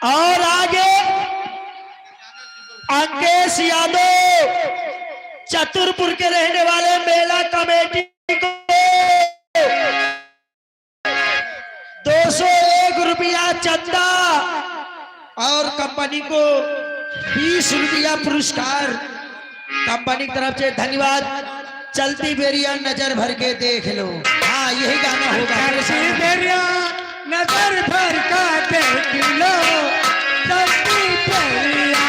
और आगे अंकेश यादव चतुरपुर के रहने वाले मेला कमेटी को 201 रुपया चंदा और कंपनी को 20 रुपया पुरस्कार। कंपनी की तरफ से धन्यवाद। चलती बेरिया नजर भर के देख लो। हाँ, यही गाना होगा। बेरिया नजर भर का देख लो, चलती बेरिया,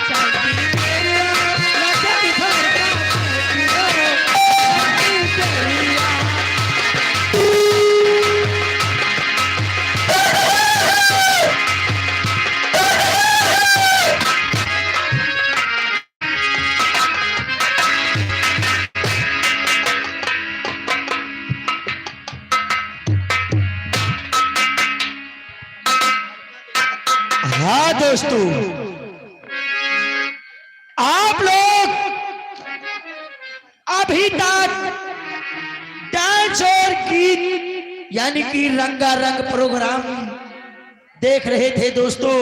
चलती बेरिया नजर भर का देख लो, चलती बेरिया। हाँ दोस्तों, आप लोग अभी तक डांस और गीत यानी कि रंगारंग प्रोग्राम देख रहे थे दोस्तों।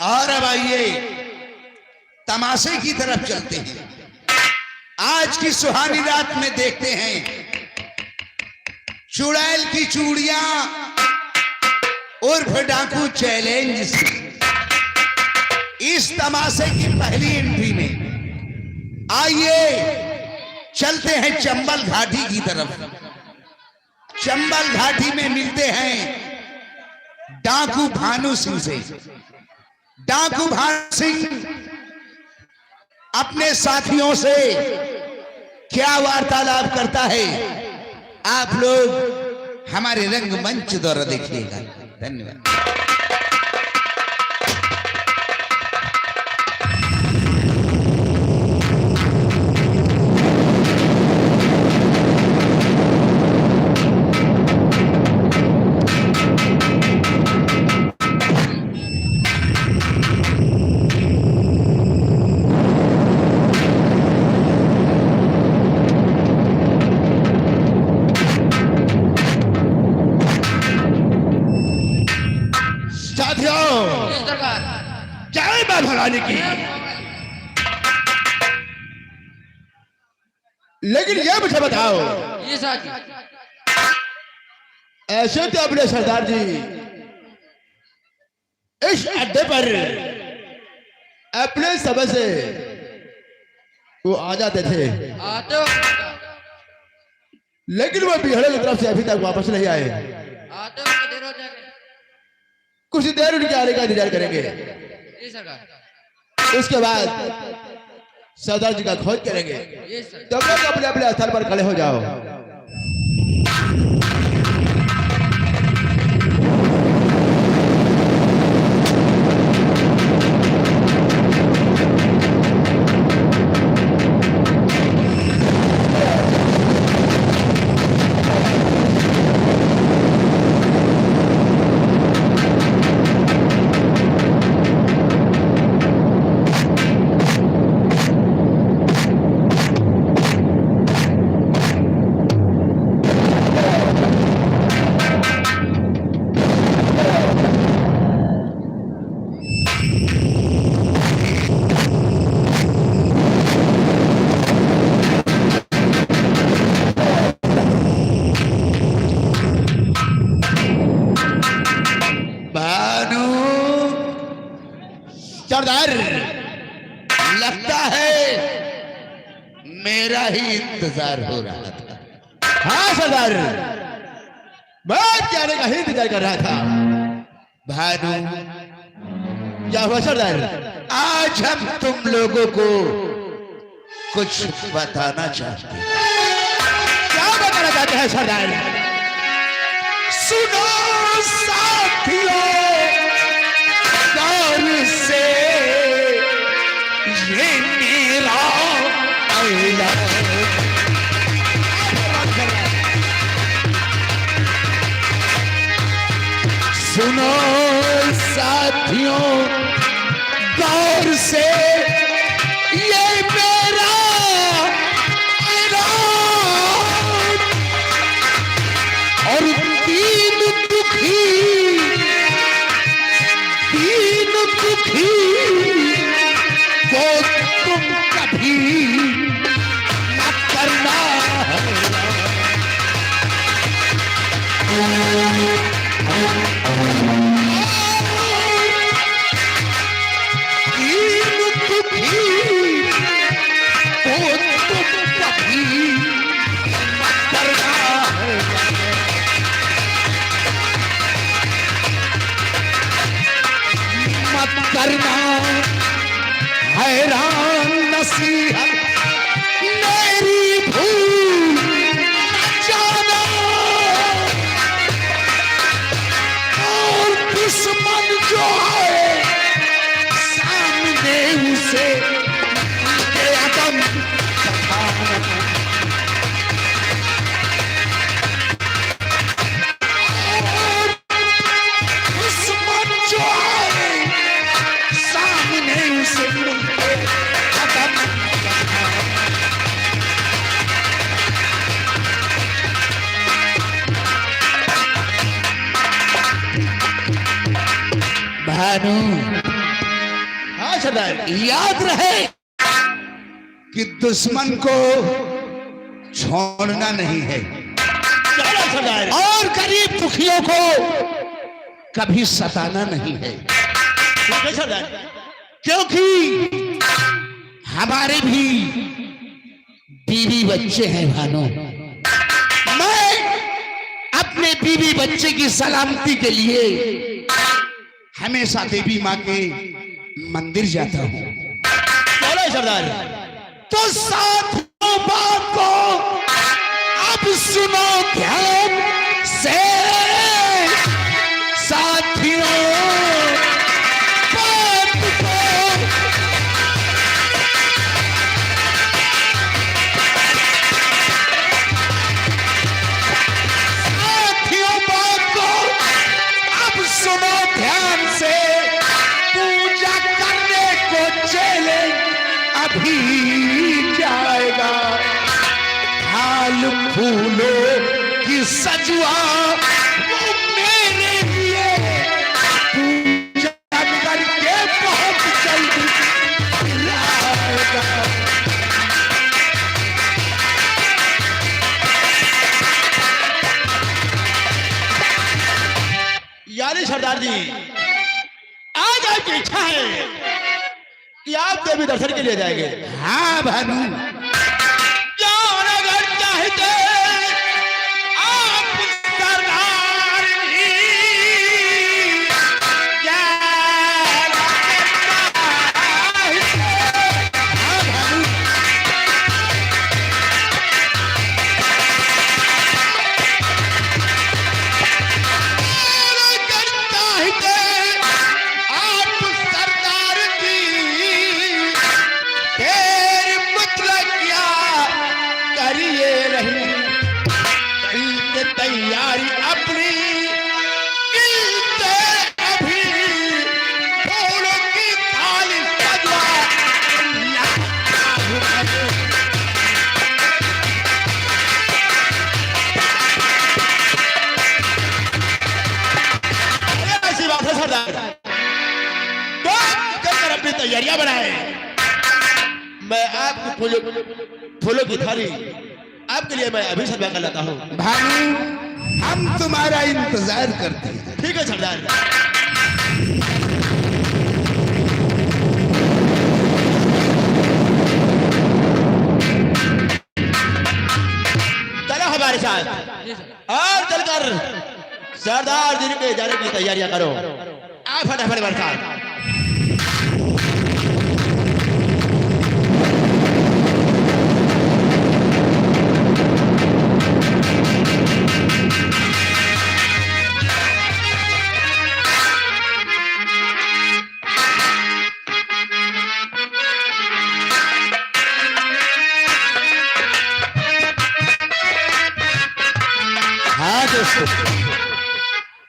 और अब आइए तमाशे की तरफ चलते हैं। आज की सुहानी रात में देखते हैं चुड़ैल की चूड़ियां उर्फ डाकू चैलेंज। इस तमाशे की पहली एंट्री में आइए चलते हैं चंबल घाटी की तरफ। चंबल घाटी में मिलते हैं डाकू भानु सिंह से। डाकू भानु सिंह अपने साथियों से क्या वार्तालाप करता है, आप लोग हमारे रंगमंच द्वारा देखिएगा। धन्यवाद। जय मां भवानी की। लेकिन यह मुझे बताओ, ये साथी ऐसे तो अपने सरदार जी इस अड्डे पर अपने समय से वो आ जाते थे, आते हो, लेकिन वो बिहार की तरफ से अभी तक वापस नहीं आए। आते हो देर हो जाएगी। कुछ देर उनके आने का इंतजार करेंगे, ये सरकार। उसके बाद सरदार जी का खोज करेंगे। ये सर। तब लोग अपने अपने स्थल पर खड़े हो जाओ। सरदार, लगता है मेरा ही इंतजार हो रहा था। हाँ सरदार, मैं जाने का ही इंतजार कर रहा था। भानु, क्या हुआ सरदार? आज हम तुम लोगों को कुछ बताना चाहते हैं। क्या बताना चाहते हैं सरदार? सुनो साथियों, गौर से ये मेरा ऐलान। सुनो साथियों, गौर से ये मेरा ऐलान। और तीन दुखी करना हैरान नसीहत मेरी भूल जाना और दुश्मन जो है सामने उसे बेअदब बताना। दुश्मन जो है सामने उसे बेअदब बताना। भानु हाँ सरदार। याद रहे कि दुश्मन को छोड़ना नहीं है चलो सरदार। और गरीब दुखियों को कभी सताना नहीं है, ठीक है सरदार। क्योंकि हमारे भी बीवी बच्चे हैं भानु। मैं अपने बीवी बच्चे की सलामती के लिए हमेशा देवी माँ के मंदिर जाता हूँ। चलो सरदार। तो साथियों बात को अब सुनो ध्यान से, साथियों बात को साथियों बात को अब सुनो ध्यान से। पूजा करने को चैलेंज अभी जाएगा, हाल फूलों की सजुआ वो मेरे लिए पूजा करके बहुत जल्दी लाएगा। यानी सरदार जी आज आपकी इच्छा है कि आप देवी दर्शन के लिए जाएंगे। हाँ भानु, जान अगर चाहते आप सरदार जी, जान अगर चाहते। हाँ भानु, करता है आप सरदार जी, तेरी मतलब क्या करिए रही के तैयारी अपनी गिनते अभी फूलों की थाली सजवा लगता हूँ अभी। ऐसी बात है सरदार। तो चलकर अपनी तैयारियां बनाए। मैं आपको फूलों की थाली आपके लिए मैं अभी सजवा कर लाता हूँ। भानु हम तुम्हारा इंतजार करते हैं। ठीक है सरदार। चलो हमारे साथ जी सर। और चलकर सरदार जी के जाने की तैयारियां करो। आ फटाफट हमारे साथ। हाँ दोस्तों,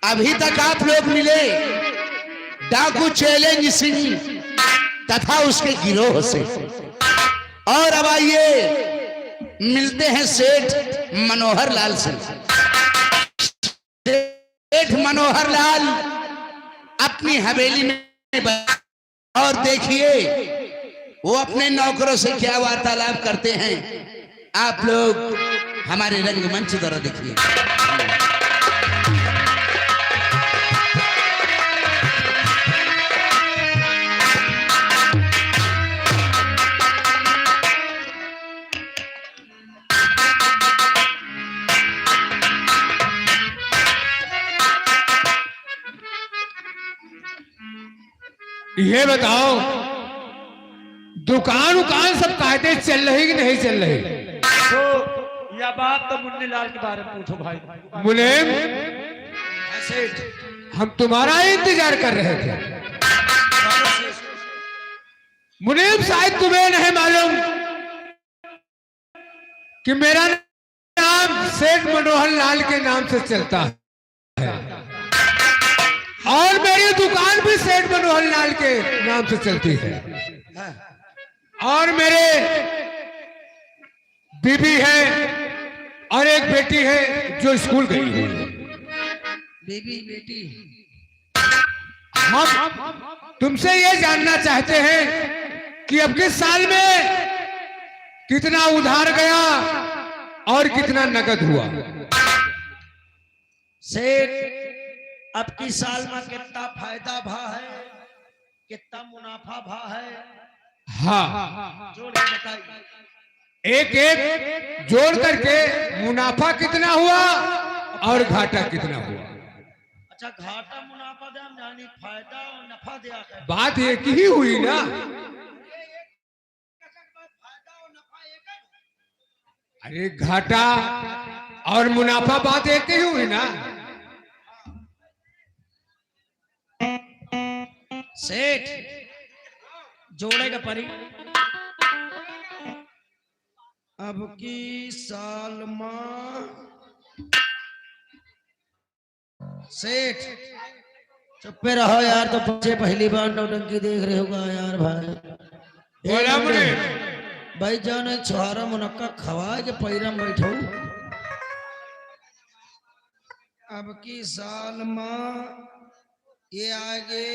अभी तक आप लोग मिले डाकू चैलेंज सिंह तथा उसके गिरोह से, और अब आइए मिलते हैं सेठ मनोहर लाल से। सेठ मनोहर लाल अपनी हवेली में और देखिए वो अपने नौकरों से क्या वार्तालाप करते हैं। आप लोग हमारे रंगमंच द्वारा देखिए। ये बताओ दुकान उकान सब कायदे चल रही कि नहीं चल रही? तो यह बात तो मुन्नी लाल के बारे में पूछो भाई। मुनीम, सेठ हम तुम्हारा ही इंतजार कर रहे थे। मुनीम, शायद तुम्हें नहीं मालूम कि मेरा नाम सेठ मनोहर लाल के नाम से चलता है और मेरी दुकान भी सेठ मनोहर लाल के नाम से चलती है। और मेरे बीबी है और एक बेटी है जो स्कूल गई हुई है। बेबी बेटी, हम तुमसे ये जानना चाहते हैं कि अब के साल में कितना उधार गया और कितना नकद हुआ? सेठ अब की साल में कितना फायदा भा है, कितना मुनाफा भा है, हाँ, जोड़ के बताइए। एक एक जोड़ करके मुनाफा कितना हुआ और घाटा कितना हुआ? अच्छा, घाटा मुनाफा दे हम जानी, फायदा और नफा दिया है। बात एक ही हुई ना। फायदा और नफा एक है। अरे घाटा और मुनाफा बात एक ही हुई ना। सेठ जोड़ेगा परी। अब की साल में सेठ चुप्पे रहो यार, तो बच्चे पहली बार नौटंकी देख रहे होगा यार भाई। बोला मुझे भाई जान छुहारा मुनक्का खवा के पैरम बैठो। अब की साल में ये आगे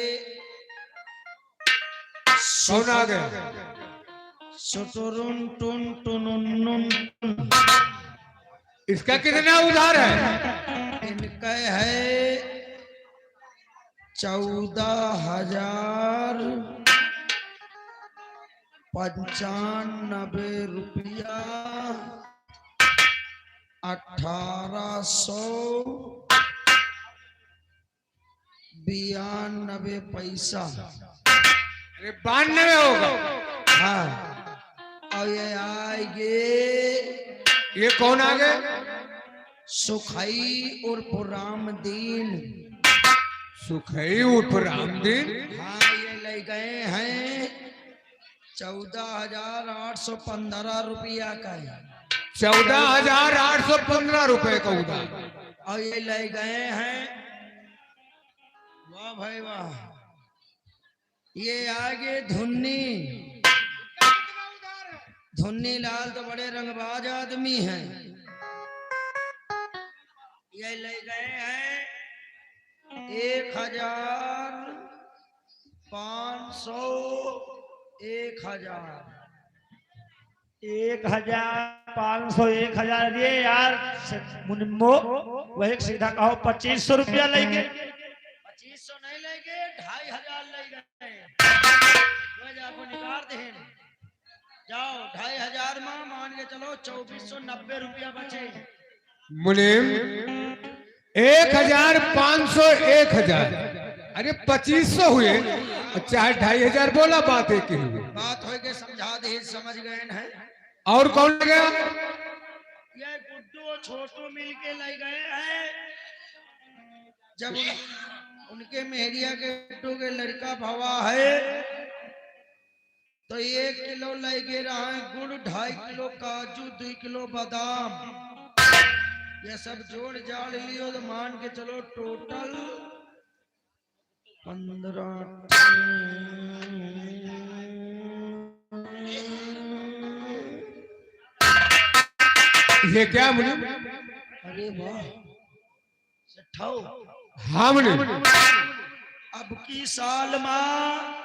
कौन आ गया? सुटुरुन टुन टुनुन इसका कितना उधार है? इनका है 14,095 रुपया 1892 पैसा। अरे 92 होगा। हाँ, और ये आएंगे, ये कौन आ गए? सुखई और रामदीन। सुखई उर्फ रामदीन। हाँ, ये ले गए हैं 14,815 रुपया का है। 14,815 रुपए का उधार। और ये ले गए हैं, वाह भाई वाह, ये आगे धुन्नी। धुन्नी लाल तो बड़े रंगबाज आदमी हैं। ये ले गए हैं 1,500 1,000 1,500 1,000 ये यार मुनिम्बो, वह एक सीधा कहो 2500 रुपया लेंगे। 2500 नहीं लेंगे, 2,500 ले गए। आपको निकाल दे, जाओ 2,500 में मान के चलो 2,490 रुपया बचे। मुनीम, 1,500 1,000, अरे 2,500 हुए, चाहे 2,500 बोला, बात एक ही हुई। बात हो के समझा दे, समझ गए हैं। और कौन गया? ये गुड्डू और छोटू मिलके ले गए हैं। जब उनके मेहरिया के गुड्डू के लड़का भवा है तो 1 किलो लेके रहा है गुड़, 2.5 किलो काजू, 2 किलो बादाम। ये सब जोड़ जाड़ लियो तो मान के चलो टोटल 15। ये क्या मुनीम? अरे वाह, सेठाओ। हाँ मुनीम। अब की साल में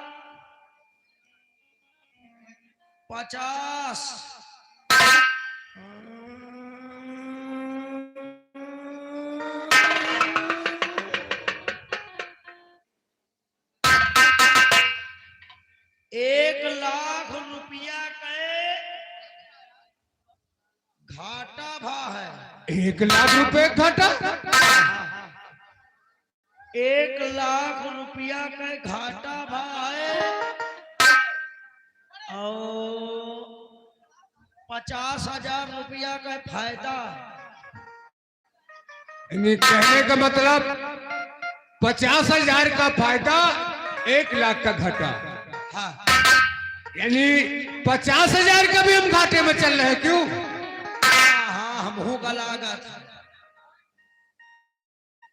50। ₹1,00,000 के घाटा भा है। 1,00,000 रुपए घाटा। 1,00,000 का घाटा भाई और 50,000 रुपया का फायदा। यानी कहने का मतलब 50,000 का फायदा, 1,00,000 का घाटा। हाँ यानी 50,000 का भी हम घाटे में चल रहे हैं, क्यों? हाँ हम हो का लागत।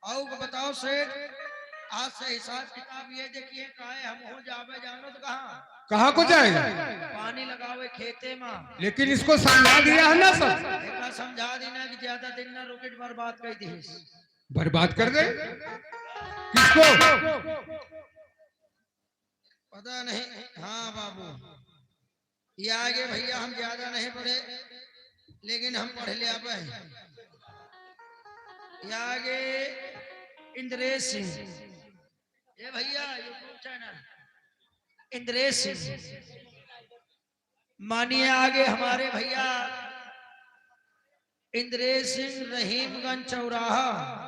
आओ बताओ सेठ, आज से हिसाब किताब ये देखिए काहे हम हो जावे जानो तो कहाँ को जाएगा? पानी लगावे खेते में। लेकिन इसको समझा दिया है ना सर, एकरा समझा देना कि ज्यादा दिन ना रुके बर्बाद कर दी। बर्बाद कर दे किसको? पता नहीं। हाँ बाबू ये आगे भैया हम ज्यादा नहीं पढ़े लेकिन हम पढ़ लिया पे। ये आगे इंद्रेश सिंह, ये भैया यूट्यूब चैनल इंद्रेश सिंह। मानिए आगे हमारे भैया इंद्रेश सिंह, रहीमगंज चौराहा।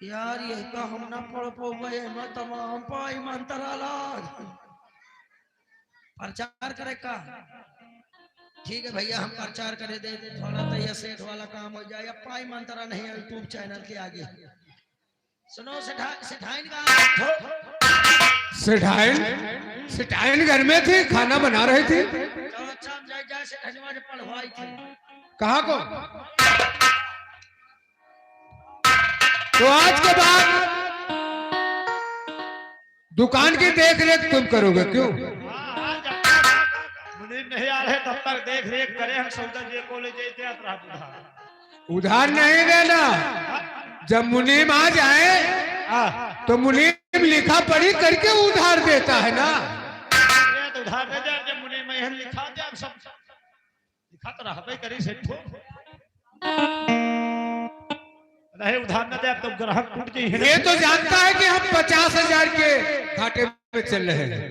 यार ये का हम ना पढ़ पाए, मैं तमाम पाई मंत्राला प्रचार करे का। ठीक है भैया हम प्रचार करे दे, थोड़ा तो ये सेठ वाला काम हो जाए। अब पाई मंत्रा नहीं है यूट्यूब चैनल के आगे। सुनो सेठाइन का सेठाइन घर में थी, खाना बना रही थी। अच्छा जाए सेठाइनवा से पढ़वाई थी। कहाँ को? तो आज के बाद दुकान की देख रेख तुम करोगे, क्यों? मुनीम नहीं आ रहे तब तक देख रेख करे हम। सौदा जे कॉलेज उधार नहीं देना। जब मुनीम आ जाए तो मुनीम लिखा पढ़ी करके उधार देता है ना। तो उधार दे दे, जब मुनीम में लिखा दे, अब सब लिखा तो रहबे करी सेठो। नहीं उधार न दे अब तो ग्राहक टूट जाए। ये तो जानता है कि हम 50,000 के घाटे में चल रहे हैं,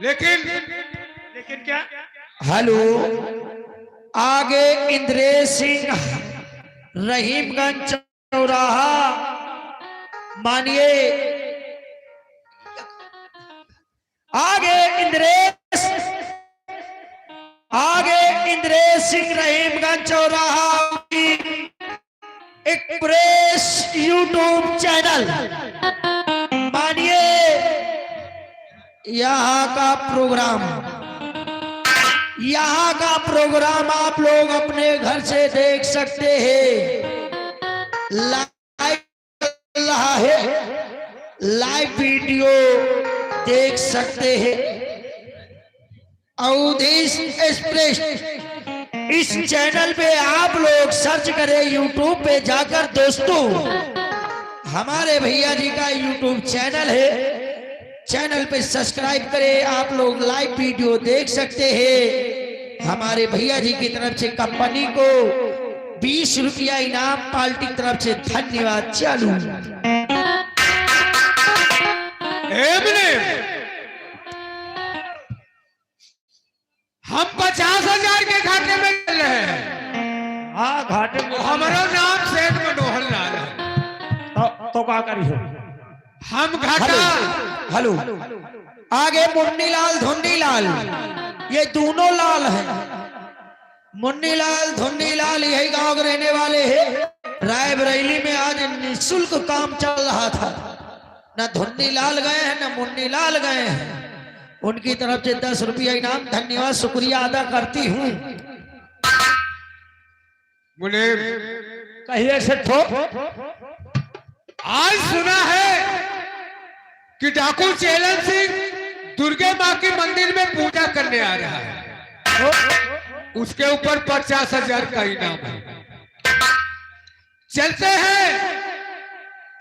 लेकिन क्या? हेलो आगे इंद्रेश सिंह, रहीमगंज चौराहा। मानिए आगे इंद्रेश सिंह, रहीमगंज चौराहा एक्सप्रेस यूट्यूब चैनल। मानिए यहाँ का प्रोग्राम आप लोग अपने घर से देख सकते हैं। लाइव वीडियो देख सकते हैं। अवधेश एक्सप्रेस इस चैनल पे आप लोग सर्च करें यूट्यूब पे जाकर। दोस्तों हमारे भैया जी का यूट्यूब चैनल है, चैनल पे सब्सक्राइब करें। आप लोग लाइव वीडियो देख सकते हैं। हमारे भैया जी की तरफ से कंपनी को 20 रुपया इनाम, पार्टी की तरफ से धन्यवाद। चालू हम 50,000 के घाटे में चल रहे हैं। हाँ घाटे में। हमारा नाम सेठ मनोहर लाल है। तो क्या करी हो? हम घाटा। हेलो आगे मुन्नी लाल, धुन्नी लाल, ये दोनों लाल हैं। मुन्नी लाल, धुन्नी लाल यही गांव के रहने वाले हैं। रायबरेली में आज निःशुल्क काम चल रहा था। ना धुन्नी लाल गए हैं ना मुन्नी लाल गए हैं। उनकी तरफ से 10 रुपया इनाम, धन्यवाद, शुक्रिया अदा करती हूँ। मुनीम कहिए सेठो। आज सुना है कि डाकू चेलन सिंह दुर्गे माँ के मंदिर में पूजा करने आ रहा है। उसके ऊपर 50,000 का इनाम है। चलते हैं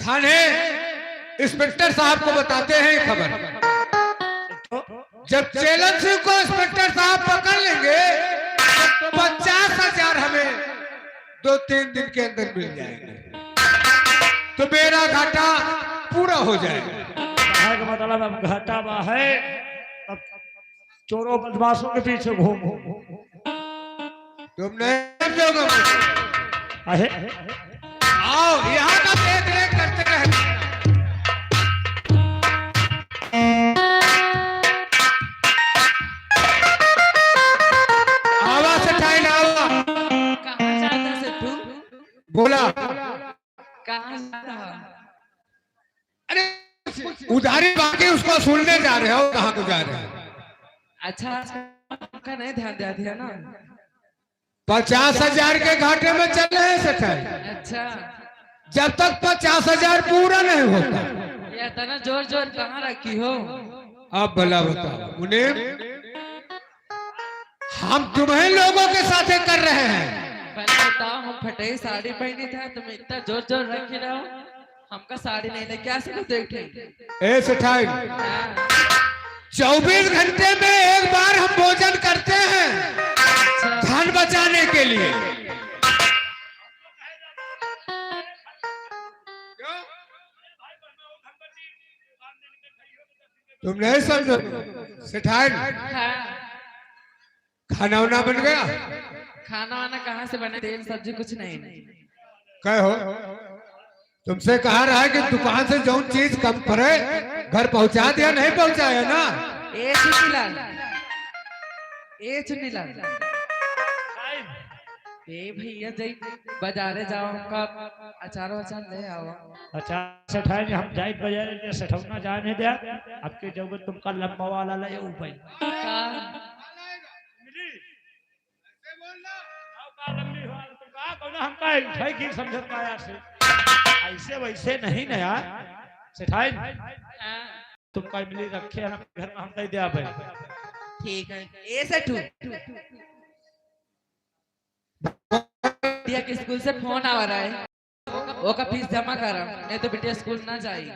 थाने, इंस्पेक्टर साहब को बताते हैं खबर। जब चेलन सिंह को इंस्पेक्टर साहब पकड़ लेंगे तो 50,000 हमें 2-3 दिन के अंदर मिल जाएंगे, तो मेरा घाटा पूरा हो जाएगा। मतलब अब घाटा बा है, अब चोरों बदमाशों के पीछे घूमो। तुम नहीं समझोगे। आओ यहाँ का देख रेख करते रहना। आवाज से टाइम आवा। कहाँ जाता से तू? बोला कहाँ जा रहा? अरे उधारी बाकी उसको सुनने जा रहे हो, कहाँ को जा रहे हो? अच्छा का नहीं ध्यान दिया था ना। 50,000 के घाटे में चले हैं सेठाई। अच्छा जब तक 50,000 पूरा नहीं होता। ये इतना जोर जोर कहाँ रखी हो? अब भला बताओ उन्हें, हम तुम्हें लोगों के साथ कर रहे हैं। पहले बताओ, हम फटे साड़ी पहनी था, तुम इतना जोर जोर रखी रहो, हमका साड़ी नहीं लेके आ सकते देखे। ए सेठाई, 24 घंटे में एक बार हम भोजन करते हैं धन बचाने के लिए। तुम नहीं समझो सेठाई, खाना वाना बन गया? खाना वाना कहाँ से बने? तेल सब्जी कुछ नहीं। क्या हो, तुमसे कहा रहा है कि दुकान से जो चीज कम पड़े घर पहुंचा दिया, नहीं पहुंचाया ना? ए चुनीलाल, ए चुनीलाल, ए भैया जाई बाजारे जाओ, हमका अचार वचार ले आओ। अच्छा सेठाई जी, हम जाइत बाजार जे सेठौना जाने दे, आपके जब तुमका लंबा वाला ले ऊपर हमका है कि समझत पाया से ऐसे वैसे नहीं ना यार सेठाई, तुमका मिली रखे हम घर में हम दे दिया भाई। ठीक है। ए सेठू बिटिया के स्कूल से फोन आ रहा है, वो का फीस जमा करा, नहीं तो बिटिया स्कूल ना जाएगी।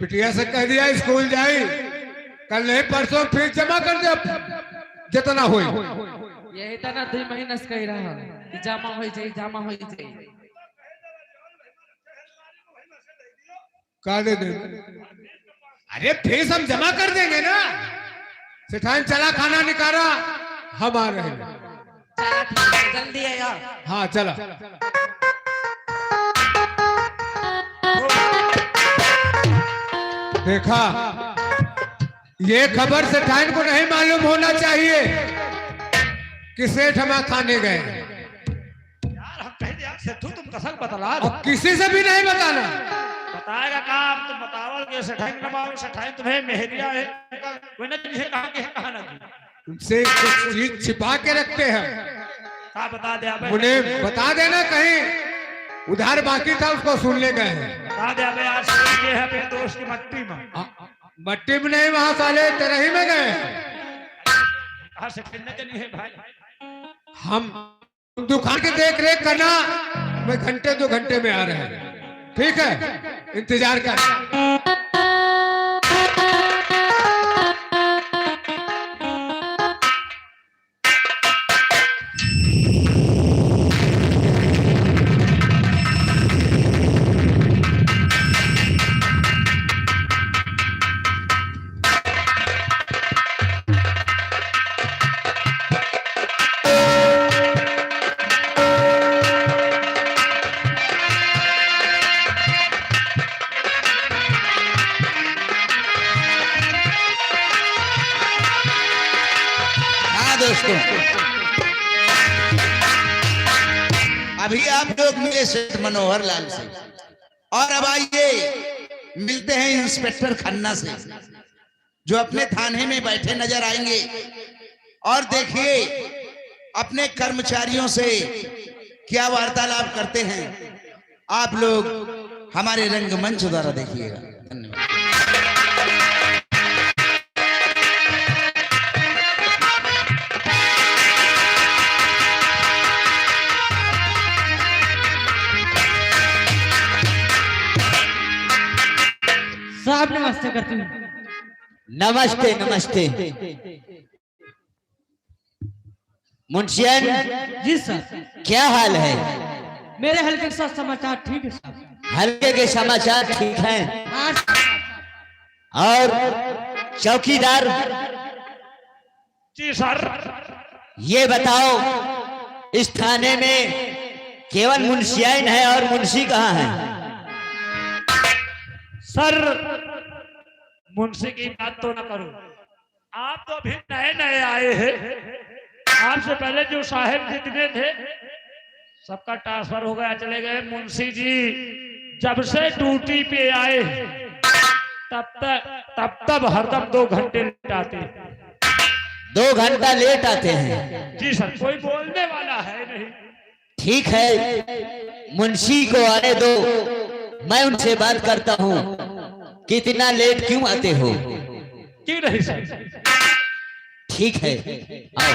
बिटिया से कह दिया स्कूल जाई, कल नहीं परसों फीस जमा कर दे जितना हो। यही तो ना 2 महीना से कह रहा कि जमा हो जाए, जमा हो जाए। का दे दे? अरे फीस हम जमा कर देंगे ना। सेठाई चला खाना निकाला, हम आ रहे हैं। चला ठीक है, जल्दी है यार। हाँ चला। देखा, ये खबर सेठाई को नहीं मालूम होना चाहिए कि सेठ हमें खाने गए। यार हम कह दिया सेठू तुम कसम बतला और किसी से भी नहीं बताना। बताएगा काम तुम बताओ कि सेठाई न माओ, सेठाई तुम्हें मेहरिया है कोई ना तुझे कहां के कहां ना उनसे कुछ चीज छिपा के रखते हैं। का बता दे भाई, उन्हें बता देना, कहीं उधार बाकी था उसको सुन ले गए हैं। बता दे भाई, आज ये है अपने दोस्त की मट्टी में। मट्टी में नहीं, वहां साले तेरही में गए। कहां से खेलने के नहीं है भाई? हम दुकान की देख रेख करना, मैं घंटे 2 घंटे में आ रहे हैं। ठीक है, इंतजार कर। दोस्तों, अभी आप लोग मिले सेठ मनोहर लाल से, और अब आइए मिलते हैं इंस्पेक्टर खन्ना से, जो अपने थाने में बैठे नजर आएंगे। और देखिए अपने कर्मचारियों से क्या वार्तालाप करते हैं। आप लोग हमारे रंगमंच द्वारा देखिएगा। धन्यवाद। साहब नमस्ते करती हूँ। नमस्ते नमस्ते। मुंशियन जी सर, क्या हाल है? मेरे हल्के के साथ समाचार ठीक है साहब। हल्के के समाचार ठीक हैं। हाँ और चौकीदार, जी सर। ये बताओ इस थाने में केवल मुंशियाइन है और मुंशी कहाँ है? सर मुंशी की बात तो ना करो, आप तो अभी नए नए आए हैं। आपसे पहले जो साहेब जितने थे सबका ट्रांसफर हो गया, चले गए। मुंशी जी जब से ड्यूटी पे आए तब हरदम 2 घंटे लेट आते हैं। 2 घंटा लेट आते हैं? जी सर, कोई बोलने वाला है नहीं। ठीक है, मुंशी को आने दो, मैं उनसे बात करता हूँ कि इतना लेट क्यों आते हो। क्यों नहीं सर? ठीक है, आओ।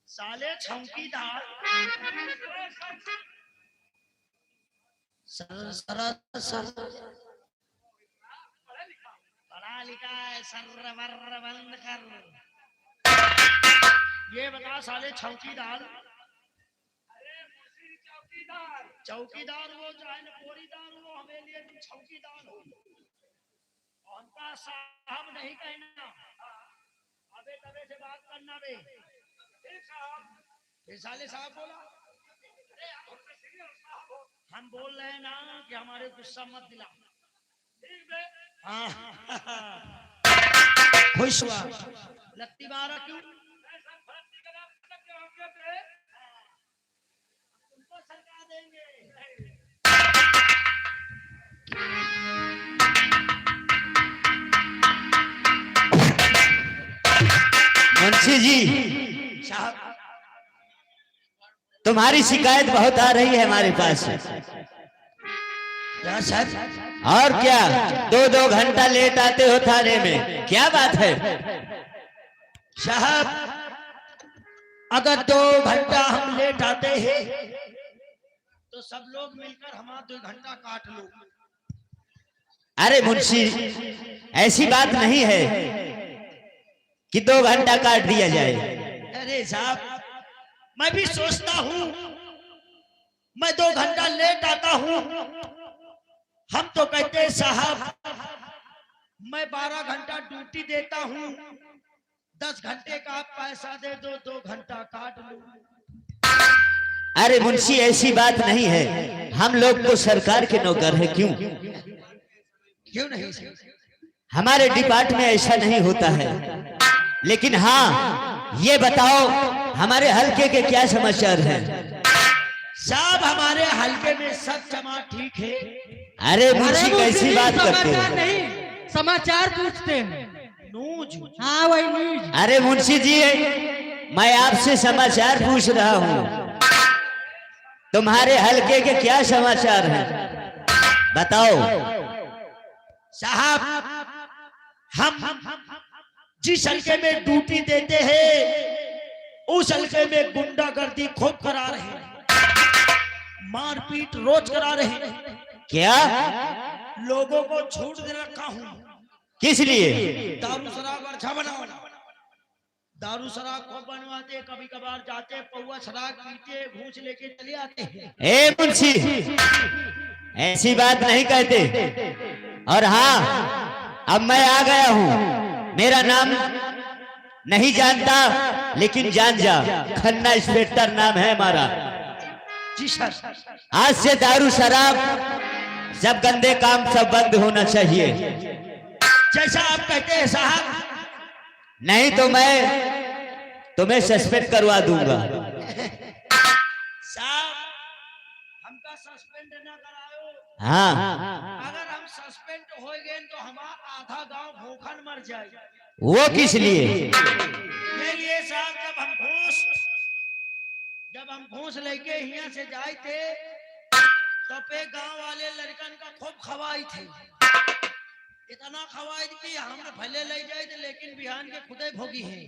साले चौकीदार सर पढ़ा लिखा है, सर बंद कर। ये बता साले चौकीदार चौकीदार वो चाहे न बोरीदार वो, हमें लिए तुम चौकीदार हो। उनका साहब नहीं कहना, अबे तबे से बात करना बे। साले साहब बोला, हम बोल रहे हैं ना कि हमारे गुस्सा मत दिला। हाँ खुश हुआ, लत्ती मारा क्यों? तुमको सरकार देंगे। मुंशी जी, तुम्हारी शिकायत बहुत आ रही है हमारे पास। सर और क्या 2-2 घंटा लेट आते हो थाने में, क्या बात है? साहब, अगर 2 घंटा हम लेट आते हैं तो सब लोग मिलकर हमारा 2 घंटा काट लो। अरे मुंशी, ऐसी बात नहीं है कि 2 घंटा काट दिया जाए। अरे साहब, मैं भी सोचता हूँ, मैं 2 घंटा लेट आता हूँ। हम तो कहते हैं साहब मैं 12 घंटा ड्यूटी देता हूँ, 10 घंटे का आप पैसा दे दो, 2 घंटा काट लो। अरे मुंशी, ऐसी बात नहीं है, हम लोग तो सरकार के नौकर हैं। क्यों नहीं? हमारे डिपार्टमेंट में ऐसा नहीं होता है। लेकिन हाँ, ये बताओ हमारे हल्के के क्या समाचार हैं? साहब, हमारे हल्के में सब जमा ठीक है। अरे मुंशी, कैसी बात करते हो? नहीं, समाचार पूछते हैं। न्यूज? हाँ वही न्यूज। अरे मुंशी जी, मैं आपसे समाचार पूछ रहा हूँ, तुम्हारे हल्के के क्या समाचार हैं, बताओ। साहब, हम जिस हल्के में ड्यूटी देते हैं उस हल्के में गुंडागर्दी खूब करा रहे हैं, मारपीट रोज करा रहे हैं। क्या? लोगों को छूट दे रखा हूँ। किस लिए? दारू शराब अच्छा बनाओ। दारू शराब को बनवाते, कभी कभार जाते पौवा शराब पीते, घूस लेके चले आते हैं। ए मुंशी, ऐसी बात नहीं कहते। और हाँ, अब मैं आ गया हूँ, मेरा नाम नहीं जानता लेकिन जान जा, खन्ना इंस्पेक्टर नाम है हमारा। जी सर। आज से दारू शराब सब गंदे काम सब बंद होना चाहिए। जैसा आप कहते हैं साहब, नहीं तो मैं तुम्हें सस्पेंड करवा दूंगा। साहब, हमका सस्पेंड ना कराओ। हाँ, अगर हम सस्पेंड हो गए तो हमारा आधा गांव भूखन मर जाएगा। वो किस लिए? ये लिए साहब, जब हम घूस लेके यहाँ से जाए थे तो पे गांव वाले लड़कन का खूब खवाई थे, इतना खवाई कि हम भले ले जाए थे लेकिन बिहान के खुदे भोगी है।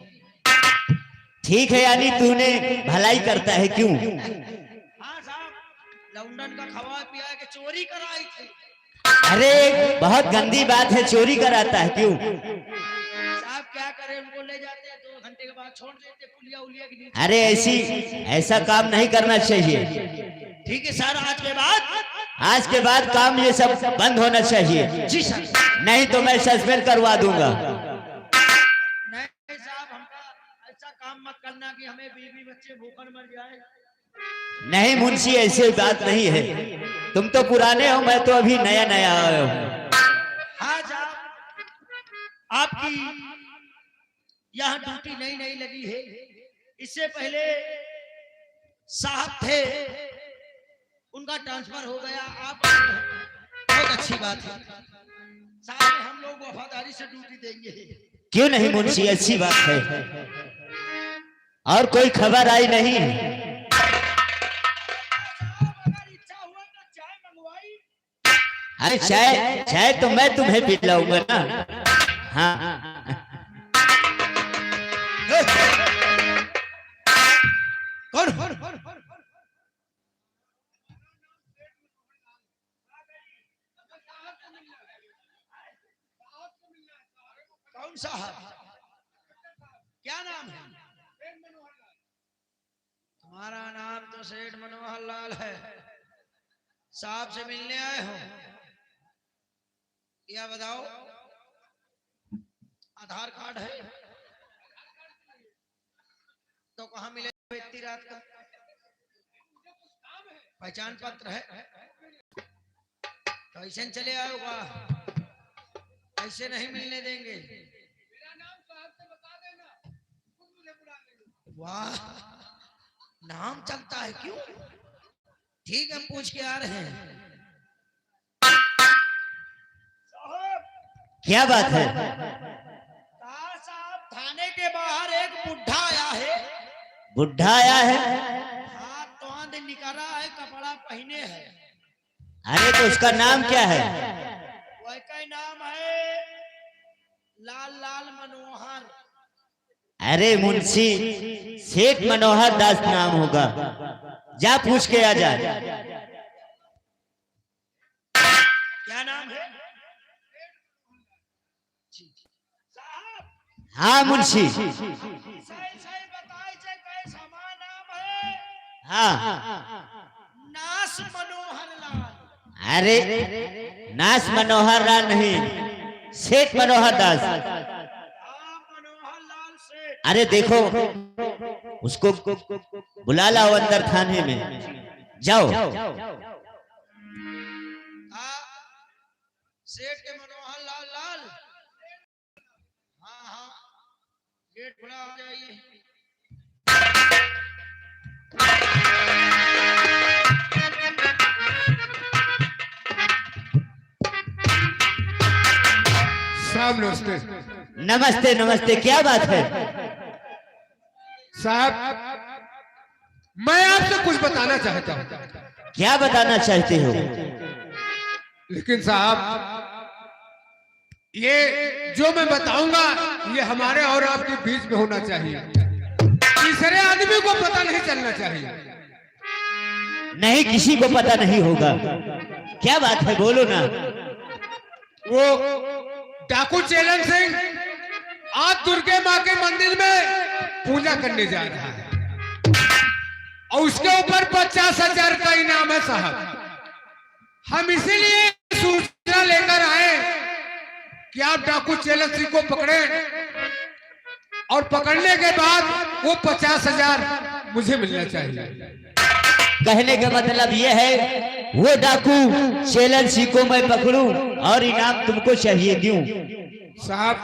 ठीक है, यानी तूने भलाई करता है। क्यों? हाँ साहब, लौंडन का खवा पिया के चोरी कराई थी। अरे बहुत गंदी बात है, चोरी कराता है क्यों? साहब क्या करें, उनको ले जाते हैं 2 घंटे के बाद छोड़ देते पुलिया उलिया के नीचे। अरे ऐसा काम नहीं करना चाहिए। ठीक है सर, आज के बाद काम ये सब बंद होना चाहिए। जी सर। नहीं तो मैं सस्पेंड करवा दूंगा। नहीं साहब, हमका ऐसा काम मत करना कि हमें बीवी बच्चे भूखन मर जाए। नहीं मुंशी, ऐसी बात नहीं है। तुम तो पुराने हो, मैं तो अभी नया नया आया हूँ। हाँ साहब, आपकी यहाँ ड्यूटी नई नई लगी है। इससे पहले साहब थे, उनका ट्रांसफर हो गया। आप बहुत अच्छी बात है साहब, हम लोग वफादारी से ड्यूटी देंगे। क्यों नहीं मुंशी, अच्छी बात है। और कोई खबर आई नहीं? अगर इच्छा हुआ तो चाय मंगवाई। अरे चाय तो मैं तुम्हें पिलाऊंगा ना। हाँ कौन? कौन साहब? क्या नाम है? तुम्हारा नाम तो सेठ मनोहर लाल है। साहब से मिलने आए हो? क्या बताओ, आधार कार्ड है तो कहाँ मिले इतनी रात का? पहचान पत्र है तो ऐसे चले आओगा, ऐसे नहीं मिलने देंगे। वाह, नाम चलता है क्यों? ठीक, हम पूछ के आ रहे हैं। क्या बात है? साहब, थाने के बाहर एक बुढ़ा आया है। बुढ़ा आया है? हाथ तो आंध निकला है, कपड़ा पहने है। अरे तो उसका नाम क्या है? वही नाम है लाल लाल मनोहर। अरे मुंशी, सेठ मनोहर दास नाम होगा। जा पूछ के आ जा। क्या नाम है साहब? हाँ मुंशी। सही सही बताई से कैसा नाम है? हाँ। नास मनोहर लाल। अरे नास मनोहर लाल नहीं, सेठ मनोहर दास। मनोहर लाल से। अरे देखो, उसको बुला लाओ अंदर थाने में। जाओ। सेठ के मनोहर लाल लाल। हाँ हाँ, गेट खुला हो जाइए। साहब नमस्ते। नमस्ते नमस्ते, क्या बात है? साहब, मैं आपसे कुछ बताना चाहता हूँ। क्या बताना चाहते हो? लेकिन साहब, ये जो मैं बताऊंगा ये हमारे और आपके बीच में होना चाहिए। तीसरे आदमी को पता नहीं चलना चाहिए। नहीं, किसी को पता नहीं होगा। क्या बात है, बोलो ना। वो डाकू चेलन सिंह आज दुर्गे माँ के मंदिर में पूजा करने जा रहा है और उसके ऊपर 50,000 का इनाम है साहब। हम इसीलिए सूचना लेकर आए कि आप डाकू चेलन सिंह को पकड़े और पकड़ने के बाद वो 50,000 मुझे मिलना चाहिए। कहने का मतलब ये है, वो डाकू चेलन सिंह को मैं पकड़ूं और इनाम तुमको चाहिए। क्यों साहब?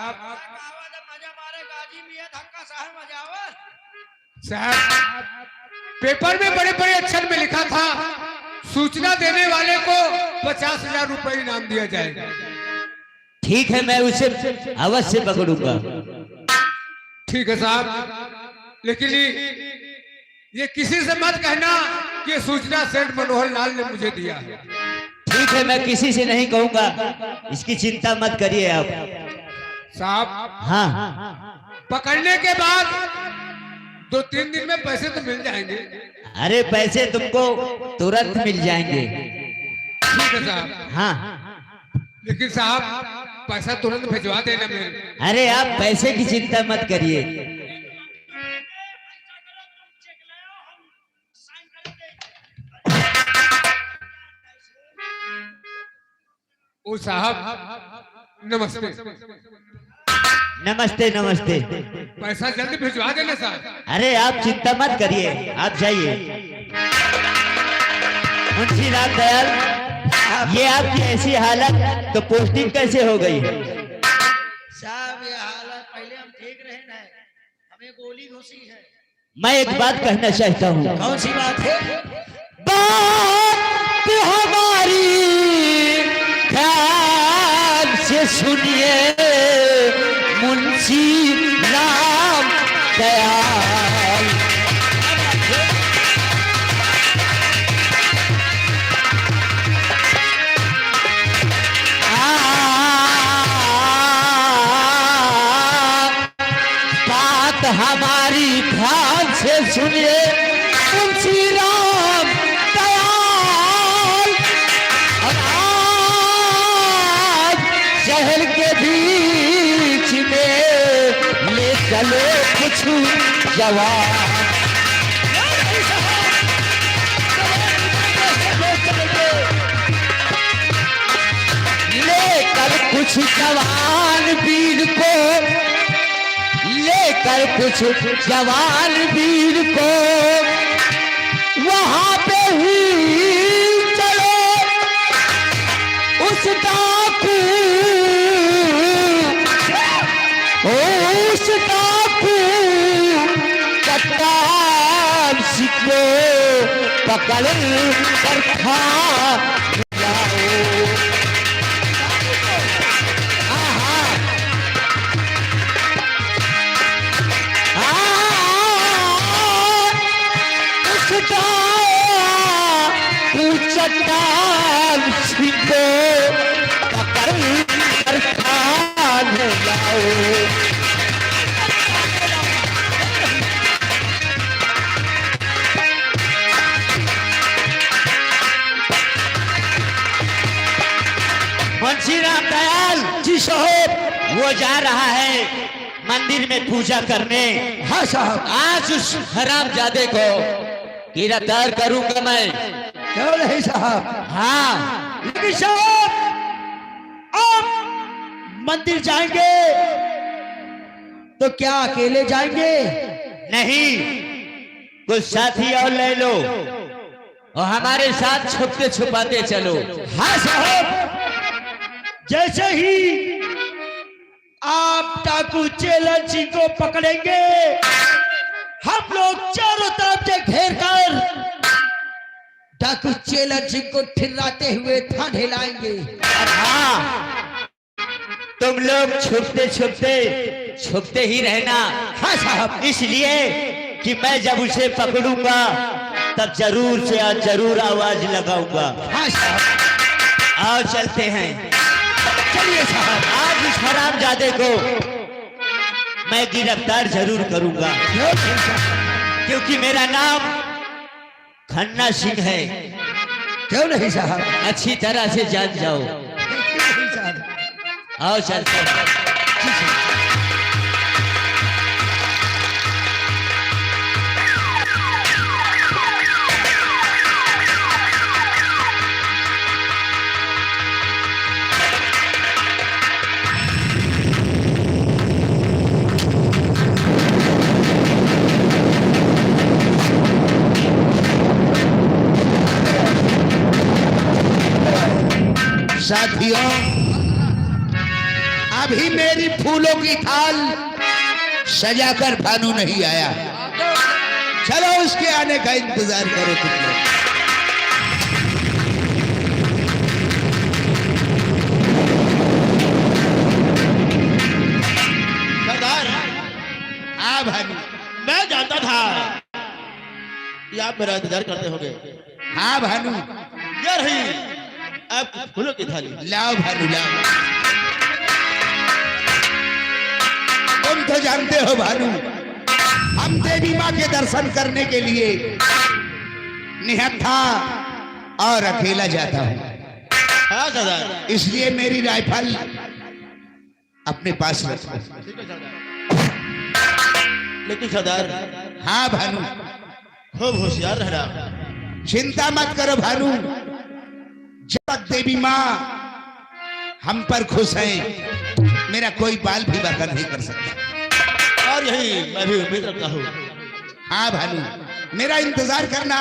साहब, पेपर में बड़े बड़े अक्षर में लिखा था, सूचना देने वाले को 50,000 रुपए इनाम दिया जाएगा। ठीक है, मैं उसे अवश्य पकड़ूंगा। ठीक है साहब, लेकिन ये किसी से मत कहना कि ये सूचना सेठ मनोहर लाल ने मुझे दिया है। ठीक है, मैं किसी से नहीं कहूंगा, इसकी चिंता मत करिए आप। साहब, हाँ, पकड़ने के बाद 2-3 दिन में पैसे तो मिल जाएंगे। अरे पैसे तुमको तुरंत मिल जाएंगे। ठीक है साहब। हाँ, लेकिन साहब पैसा तुरंत भिजवा देना मेरे। अरे आप पैसे की चिंता मत करिए। ओ साहब नमस्ते। नमस्ते नमस्ते। पैसा जल्दी भिजवा देना साहब। अरे आप चिंता मत करिए, आप जाइए। मुंशी राम दयाल, ये आपकी ऐसी हालत तो पोस्टिंग कैसे हो गई? साहब ये हालत पहले हम ठीक रहे ना, हमें गोली घुसी है। मैं एक बात कहना चाहता हूँ। कौन सी बात है? बात हमारी ध्यान से सुनिए मुंशी राम दयाल। बात हमारी ध्यान से सुनिए मुंशी राम दयाल। आज शहर के बीच में ले चलो कुछ जवान। लेकर कुछ जवान वीर को, लेकर कुछ जवान वीर को वहां पे ही चलो उस डाकू, उस डाकू कट्टार सिक्को पकड़ कर खा लाओ। चट्टान सिक्को पकड़ कर खा लाओ। मुंशी राम दयाल जी साहब, वो जा रहा है मंदिर में पूजा करने। हाँ साहब। आज उस हरामजादे को गिरफ्तार करूंगा मैं। क्यों नहीं साहब? हाँ, लेकिन साहब आप मंदिर जाएंगे तो क्या अकेले जाएंगे? नहीं, कुछ साथी और ले लो और हमारे साथ छुपते छुपाते चलो। हाँ साहब, जैसे ही आप डाकू चेलन सिंह को पकड़ेंगे, हम लोग चारों तरफ से घेर कर डाकू चेलन सिंह को ठिर्राते हुए थाने लाएंगे। हाँ, तुम लोग छुपते छुपते छुपते ही रहना। हाँ साहब। इसलिए कि मैं जब उसे पकड़ूंगा तब जरूर से जरूर आवाज लगाऊंगा। हाँ साहब। आओ चलते हैं। चलिए साहब। आज उस हरामजादे को मैं गिरफ्तार जरूर करूंगा, क्योंकि मेरा नाम खन्ना सिंह है। क्यों नहीं साहब? अच्छी तरह से जान जाओ। आओ चलते हैं। साथियों, अभी मेरी फूलों की थाल सजाकर भानु नहीं आया। चलो उसके आने का इंतजार करो तुम लोग। सरदार, भानु, मैं जानता था कि आप मेरा इंतजार करते होंगे। हाँ भानु, ये रही आपकी फूलों की थाली। लाओ भानु लाओ। तुम तो जानते हो भानु, हम देवी माँ के दर्शन करने के लिए निहत्था और अकेला जाता हूँ। हाँ सरदार। इसलिए मेरी राइफल अपने पास रखो। ठीक है सरदार। लेकिन सरदार हाँ भानु, खूब होशियार रहना। चिंता मत करो भानु, जब तक देवी माँ हम पर खुश है, मेरा कोई बाल भी बाका नहीं कर सकता। और यही मैं भी उम्मीद रखता हूँ। हाँ भानु, मेरा इंतजार करना,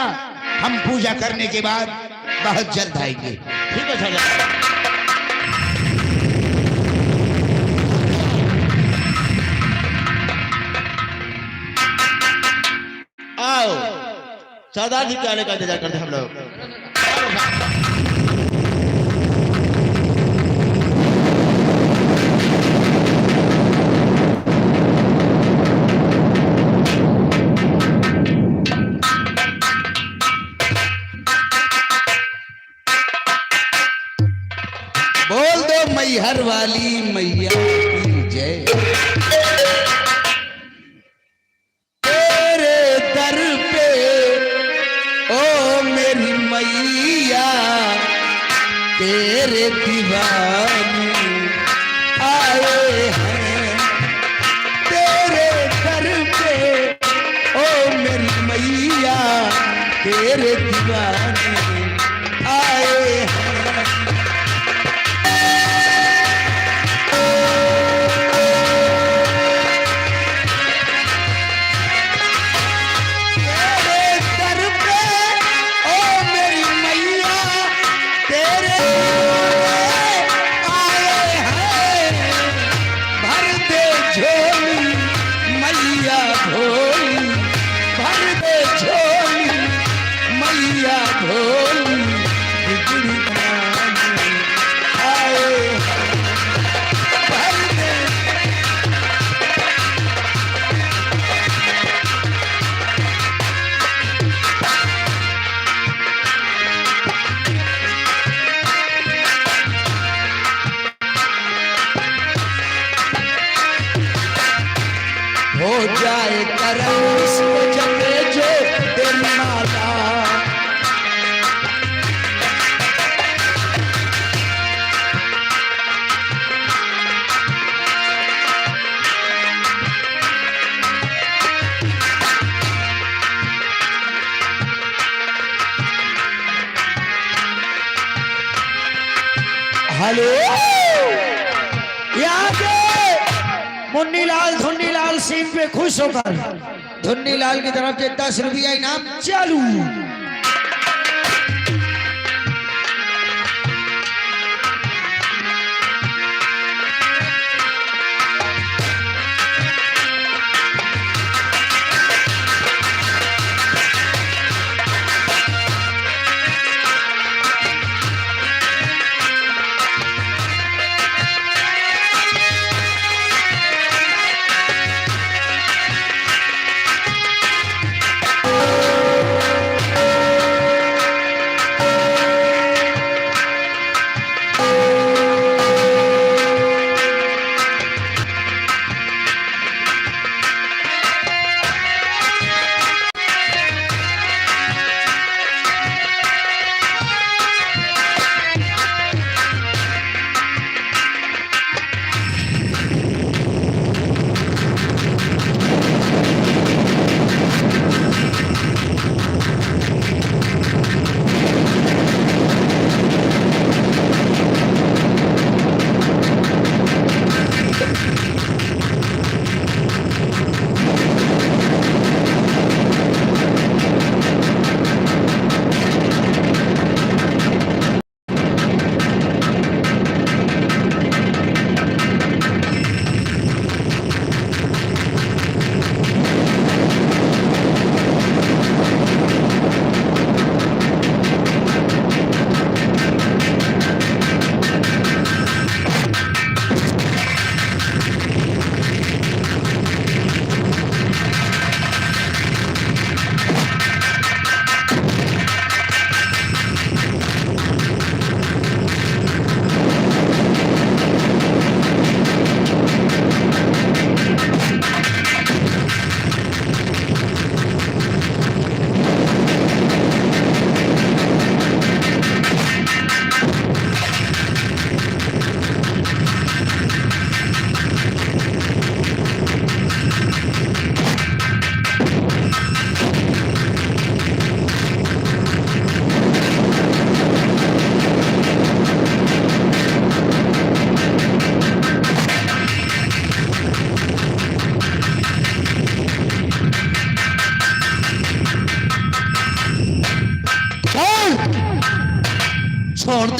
हम पूजा करने के बाद बहुत जल्द आएंगे। ठीक है सरदार। आओ सरदार जी के आने का इंतजार करते हैं हम लोग। बोल दो मैहर वाली मैया की जय। तेरे दर पे ओ मेरी मैया, तेरे दीवाने आए हैं। तेरे दर पे ओ मेरी मैया, तेरे दीवाने आए हैं। हो जाए करम इसको जपे जो तेरी माता। हेलो, यहाँ पे मुन्नीलाल धुन्नीलाल सीन पे खुश होकर धुन्नीलाल की तरफ से 10 रुपया इनाम चालू।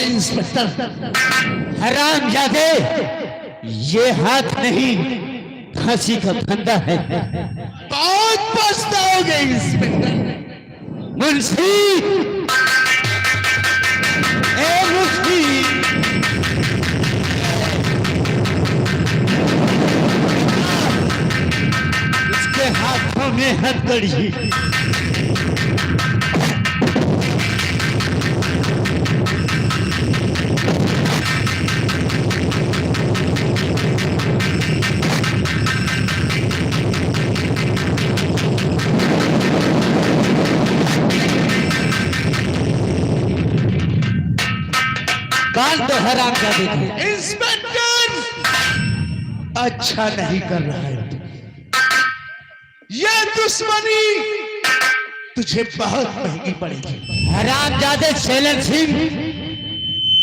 इंस्पेक्टर। हरामजादे, ये हाथ नहीं, फांसी का फंदा है। बहुत पछताओगे इंस्पेक्टर। मुंशी, ए मुंशी, इसके हाथों में हथकड़ी। कान तो हराम का देखे। इंस्पेक्टर, अच्छा नहीं कर रहा है। ये दुश्मनी तुझे बहुत महंगी पड़ेगी। हरामजादे शैलन सिंह,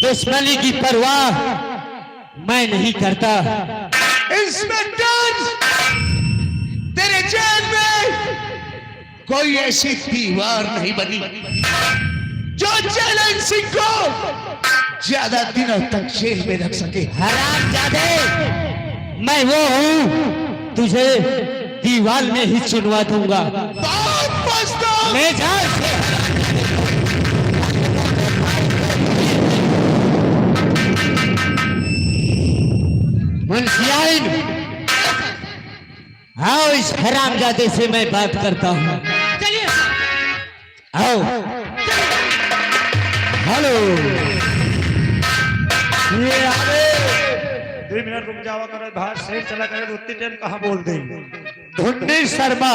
दुश्मनी की परवाह मैं नहीं करता। इंस्पेक्टर, तेरे जेल में कोई ऐसी दीवार नहीं बनी जो शैलन सिंह को ज्यादा दिनों तक जेल में रख सके। हरामजादे, मैं वो हूँ, तुझे दीवार में ही चुनवा दूंगा। बहुत पछताओ। ले जा। मुंशियाइन, आओ इस हरामजादे से मैं बात करता हूँ। चलिए। आओ। हेलो। ये आगे 2 मिनट रुक जावा करे, बाहर शेर चला करे तो उतनी टाइम कहाँ बोल देंगे। धुन्नी शर्मा,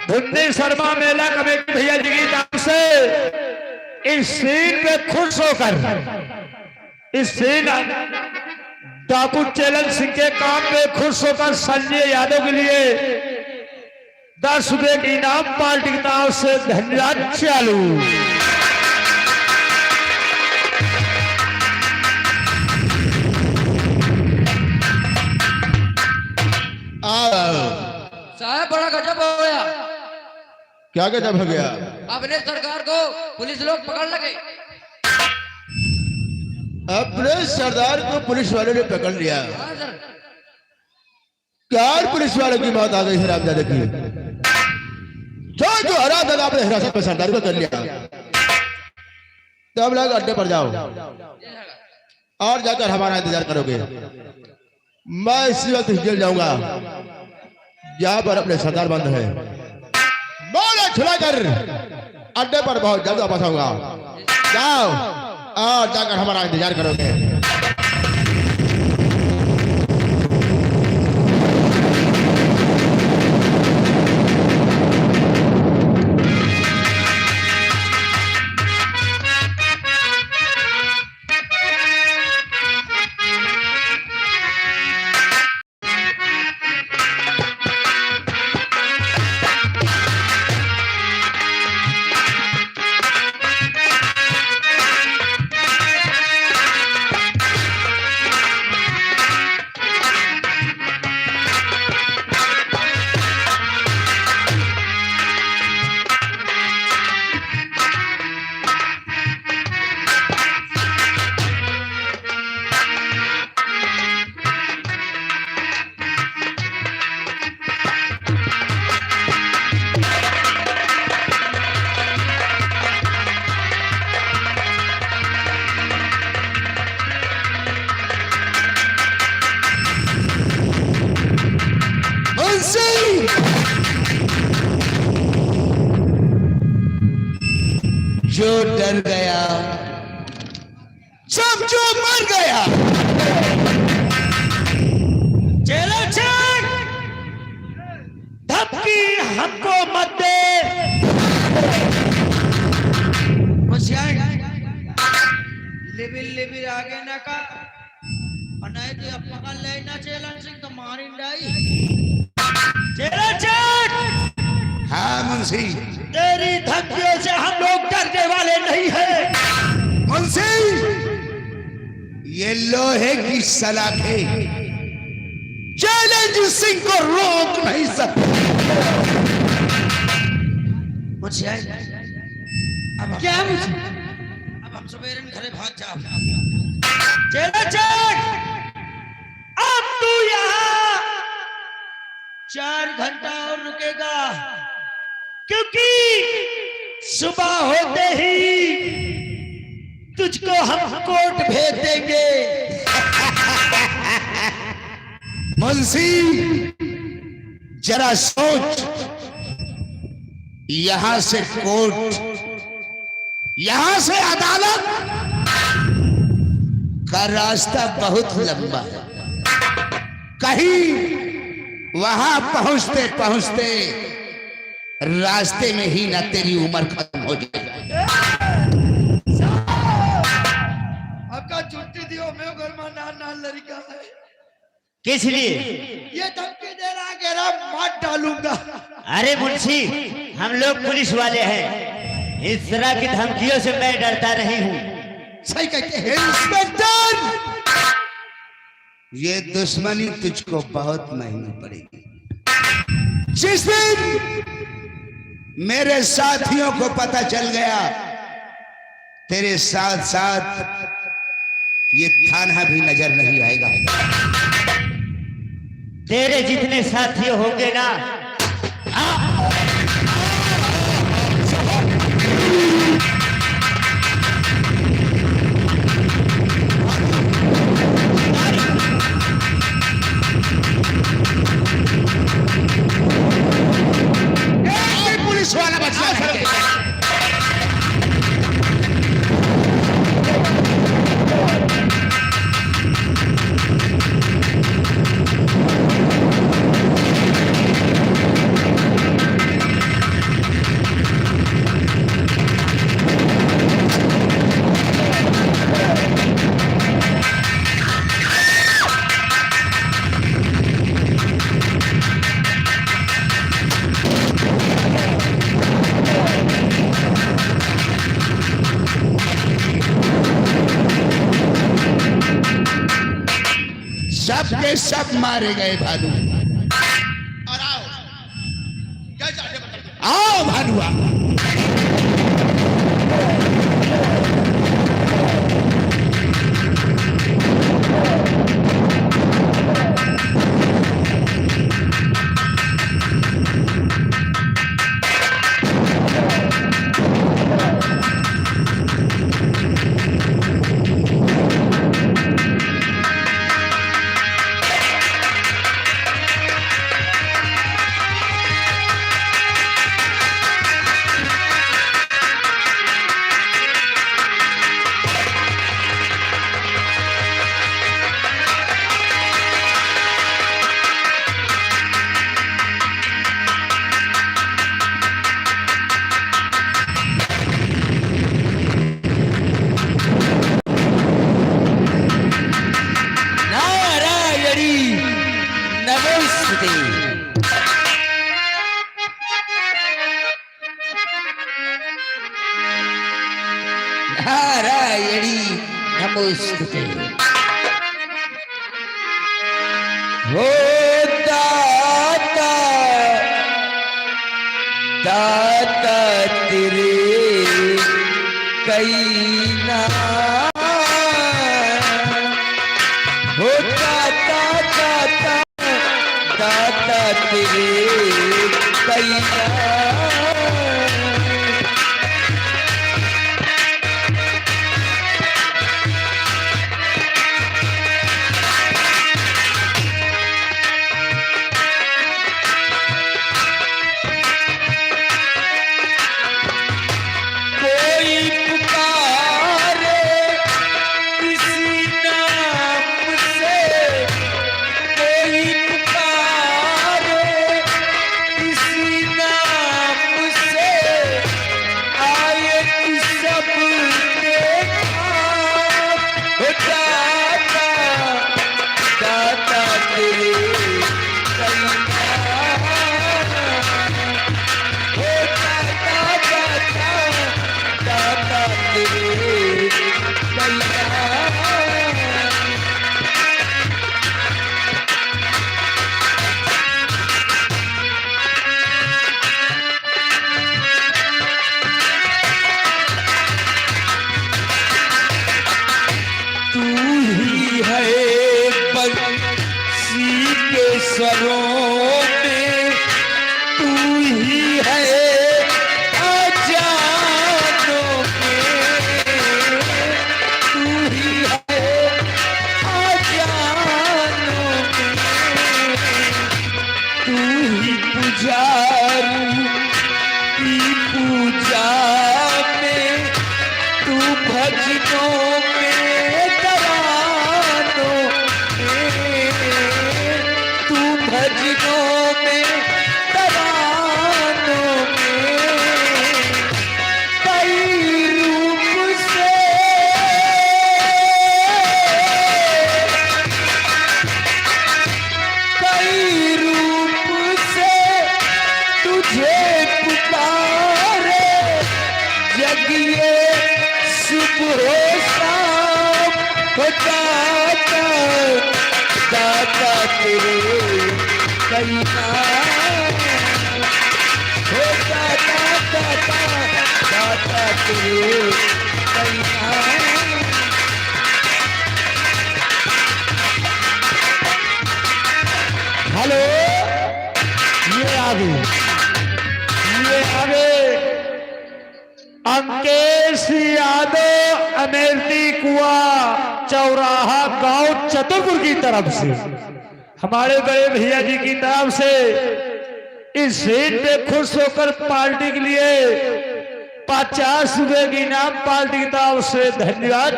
धुन्नी शर्मा मेला कमेटी भैया जी की तरफ से इस सीन पे खुश होकर, इस सीन डाकू चैलन सिंह के काम पे खुश होकर संजय यादव के लिए 10 रुपए की इनाम पार्टी की तरफ से धन्यवाद। चालू। साहब बड़ा गजब हो गया। क्या गजब हो गया? अपने सरकार को पुलिस लोग पकड़ लगे। अपने सरदार को पुलिस वालों ने पकड़ लिया। हाँ सर। क्या पुलिस वालों की मौत आ गई हरामजादे की? जो हरामजादा अपने हिरासत में सरदार को कर लिया। तो अब लोग अड्डे पर जाओ और जाकर हमारा इंतजार करोगे। मैं इसी वक्त जेल जाऊंगा जहां पर अपने सरदार बंद है। मोड़ा छुड़ाकर अड्डे पर बहुत जल्द वापस आऊंगा। जाओ और जाकर हमारा इंतजार करोगे। जो डर गया समझो मर गया। चलो चल, धमकी हमको मत दे। लिबिल लिबिल आगे ना का नहीं तो अब पकड़ लेना चैलन सिंह तो मारिन डाई। चलो चल। हाँ मुंशी, तेरी धमकियों से हम लोग डरने वाले नहीं हैं। मुंशी, ये लोहे की सलाखें चैलेंज सिंह को रोक नहीं सकते। मुझे अब क्या मुझे? अब हम सवेरे घरे भाग जा। चला चल, अब तू यहाँ 4 घंटा और रुकेगा, क्योंकि सुबह होते ही तुझको हम कोर्ट भेज देंगे। मुंशी जरा सोच, यहां से कोर्ट, यहां से अदालत का रास्ता बहुत लंबा है। कहीं वहां पहुंचते पहुंचते रास्ते में ही ना तेरी उम्र खत्म हो जाएगी। आपका छुट्टी दियो, मैं घर में नान लड़का है। किस लिए? ये धमकी दे रहा है, मार डालूंगा। अरे मुंशी, हम लोग पुलिस वाले हैं, इस तरह की धमकियों से मैं डरता नहीं हूँ। सही कहते हैं इंस्पेक्टर, ये दुश्मनी तुझको बहुत महंगी पड़ेगी। जिस दिन मेरे साथियों को पता चल गया, तेरे साथ साथ ये थाना भी नजर नहीं आएगा। तेरे जितने साथी होंगे ना, पुलिस वाला बचला नहीं। सब के सब मारे गए भालू। और आओ भालुआ। नारायणी नमोस्तुते। हो दाता दाता तेरे कई नाम, हो दाता दाता दाता तेरे कई नाम। पुजारी की पूजा में तू भजनों में तरानों में तू भजनों में तरानों में कई रूप से कई रूप से तुझे पुकारे जगिए सुबह शाम हो दाता दाता तेरे कई नाम हो दाता दाता दाता तेरे कई नाम। हेलो, ये आगे अंकेश यादव अमेठी कुआ चौराहा गांव चतुरपुर की तरफ से हमारे बड़े भैया जी की तरफ से इस सीट पे खुश होकर पार्टी के लिए 50 रुपए की इनाम पार्टी की तरफ से धन्यवाद।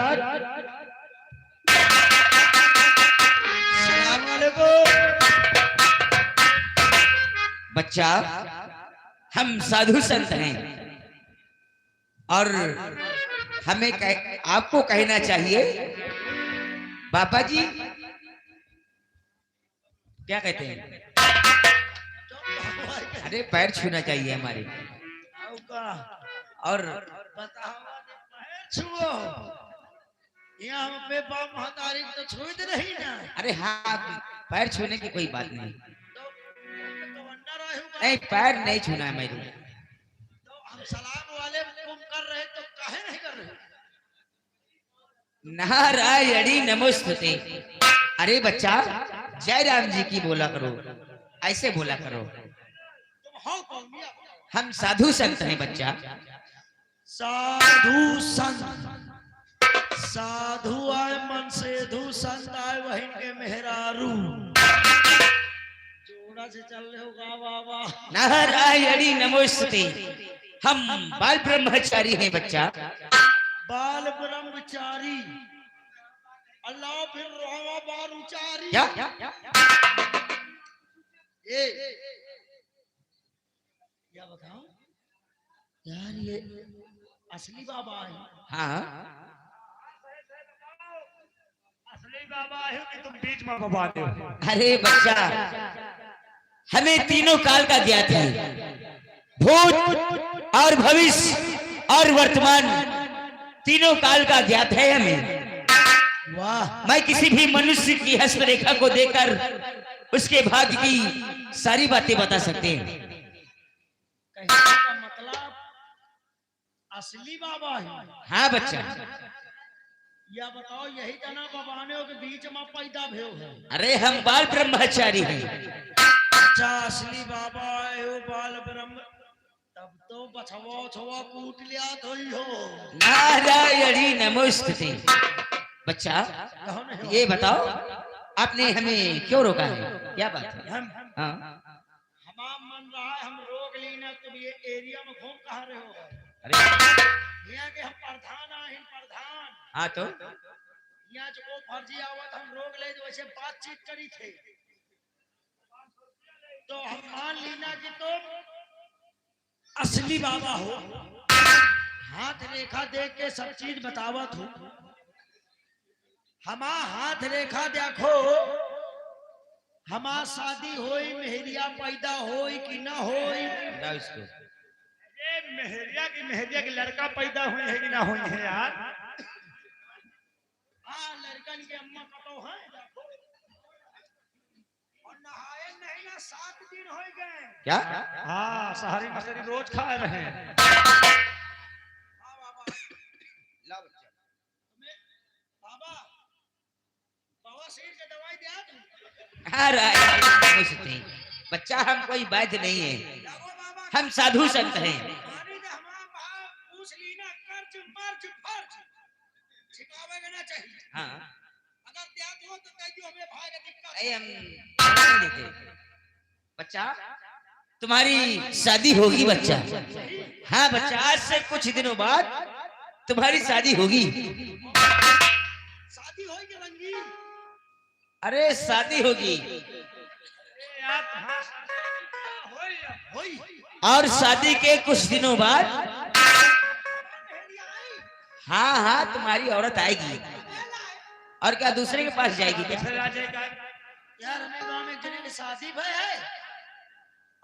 बच्चा हम साधु संत हैं और हमें आपको कहना चाहिए बाबा जी क्या कहते हैं, अरे पैर छूना चाहिए हमारे और छुओ यहाँ पे महातारी तो छुई दे रही ना। अरे हाँ पैर छूने की कोई बात नहीं, नहीं पैर नहीं छूना है मेरे। तो हम सलाम वाले तुम कर रहे तो काहे नहीं कर रहे? नारायणी नमोस्तुते। अरे बच्चा जय राम जी की बोला करो, ऐसे बोला करो। तुम हो कौन? हम साधु संत हैं बच्चा। साधु संत, साधु आए मन से धु संत आए वही के मेहरारू जोड़ा से चल रहे हो बाबा। नारायणी नमोस्तुते। हम बाल ब्रह्मचारी हैं बच्चा। बाल ब्रह्मचारी अल्लाह फिर रोवा बाल उचारी। क्या क्या बताओ यार, ये असली बाबा है? हाँ असली बाबा है कि तुम बीच में बाबा हो? अरे बच्चा हमें तीनों काल का ज्ञात है, भूत और भविष्य और वर्तमान तीनों काल का ज्ञात है हमें। वाह, मैं किसी भी मनुष्य की हस्तरेखा को देखकर उसके भाग्य की सारी बातें बता सकते हैं। कहने का मतलब असली बाबा है? हाँ बच्चा। या बताओ यही जना बाबाने के बीच में पैदा भयो है? अरे हम बाल ब्रह्मचारी हैं। अच्छा असली बाबा है वो बाल ब्रह्म, तब तो बछवा छवा कूट लिया तो ही हो। नारायणी नमोस्तुते। बच्चा कौन है? ये बताओ आपने हमें क्यों रोका है, क्या बात है? हम हाँ हमारा मन रहा है हम रोक लेना, तुम ये एरिया में घूम कहाँ रहे हो? अरे यहाँ के हम प्रधान आए, प्रधान। हाँ तो यहाँ जो को फर्जी आवत हम रोक ले जो वैसे बातचीत करी थे, तो हम मान लेना कि तुम असली बाबा हो। हाथ रेखा देख के सब चीज बतावत हो। हमा हाथ रेखा देखो, हमा शादी होई मेहरिया पैदा होई कि ना होई? बताओ इसको। ये मेहरिया की लड़का पैदा हुए है कि ना हुई है यार? हाँ लड़कन के अम्मा कतो है और नहाए नहीं ना 7 दिन हो गए। क्या हाँ सहारी मसरी रोज खा रहे हैं। बाबा बवासीर के दवाई दिया तुम? नारायणी बच्चा हम कोई बात नहीं है, हम साधु संत हैं। पूछ ली ना कर्ज मर्ज फर्ज छिपावेगा ना चाहिए। हाँ अगर त्याग हो तो कहियो हमें भाई का दिक्कत नहीं हम नहीं देते। बच्चा तुम्हारी शादी होगी बच्चा। हाँ बच्चा, आज से कुछ दिनों बाद तुम्हारी शादी होगी। शादी होगी रंगीन। अरे शादी होगी, और शादी के कुछ दिनों बाद हाँ हाँ तुम्हारी औरत आएगी। और क्या दूसरे के पास जाएगी क्या? यार हमें गांव में एक जने की शादी भई है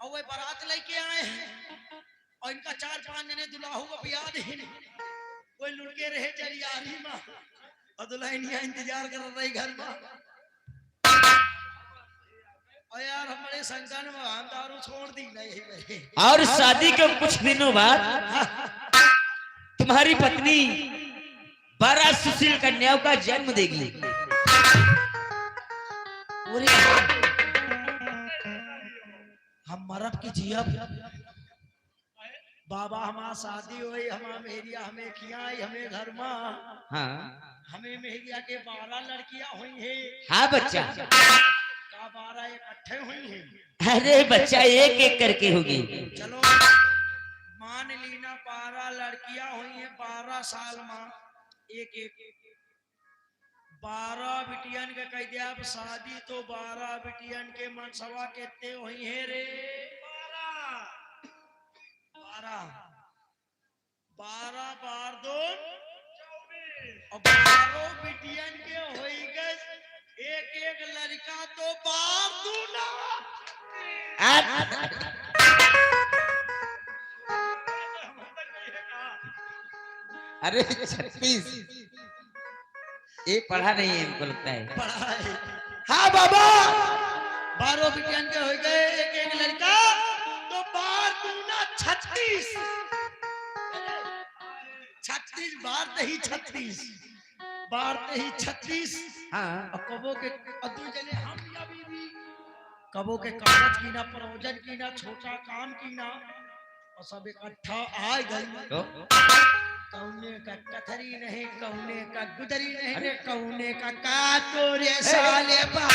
और वो बारात लेके आए हैं और इनका 4-5 जने दुल्हा को बियाह दे कोई लुड़के रहे चली आ रही माँ और दुल्हनिया इंतजार कर रही घर में। और यार हमारे संगठन में हम दारू छोड़ दी नहीं। और शादी के कुछ दिनों बाद तुम्हारी पत्नी 12 सुशील कन्याओं का जन्म देगी। हम मरब की जियब बाबा हमारा शादी हुई हमारा मेहरिया हमें खियाई हमें घर में हाँ हमें मेहरिया के 12 लड़कियां हुई हैं। हाँ बच्चा, का 12 इकट्ठे हुई हैं। अरे बच्चा एक एक करके होगी। चलो मान लीना 12 लड़कियां हुई हैं 12 साल में एक एक 12 बिटियन के कह दिया अब शादी तो 12 बिटियन के मनसवा कितने हुई है रे 12 बार 2 और 12 बिटियन के होई गए एक एक लड़का तो 12 दूना। अरे 36 ये पढ़ा नहीं है हमको लगता है। पढ़ा है। हाँ बाबा 12 बिटियन के हो गए एक एक लड़का तो 12 दूना 36 बार नहीं 36 बार नहीं 36। हाँ और कबो के अदू जने हम या बीवी कबो के कागज की ना प्रयोजन की ना छोटा काम की ना और सब इकट्ठा आ गई। कौने का कथरी नहीं कौने का गुदरी नहीं रे कौने का कातोरे साले बा।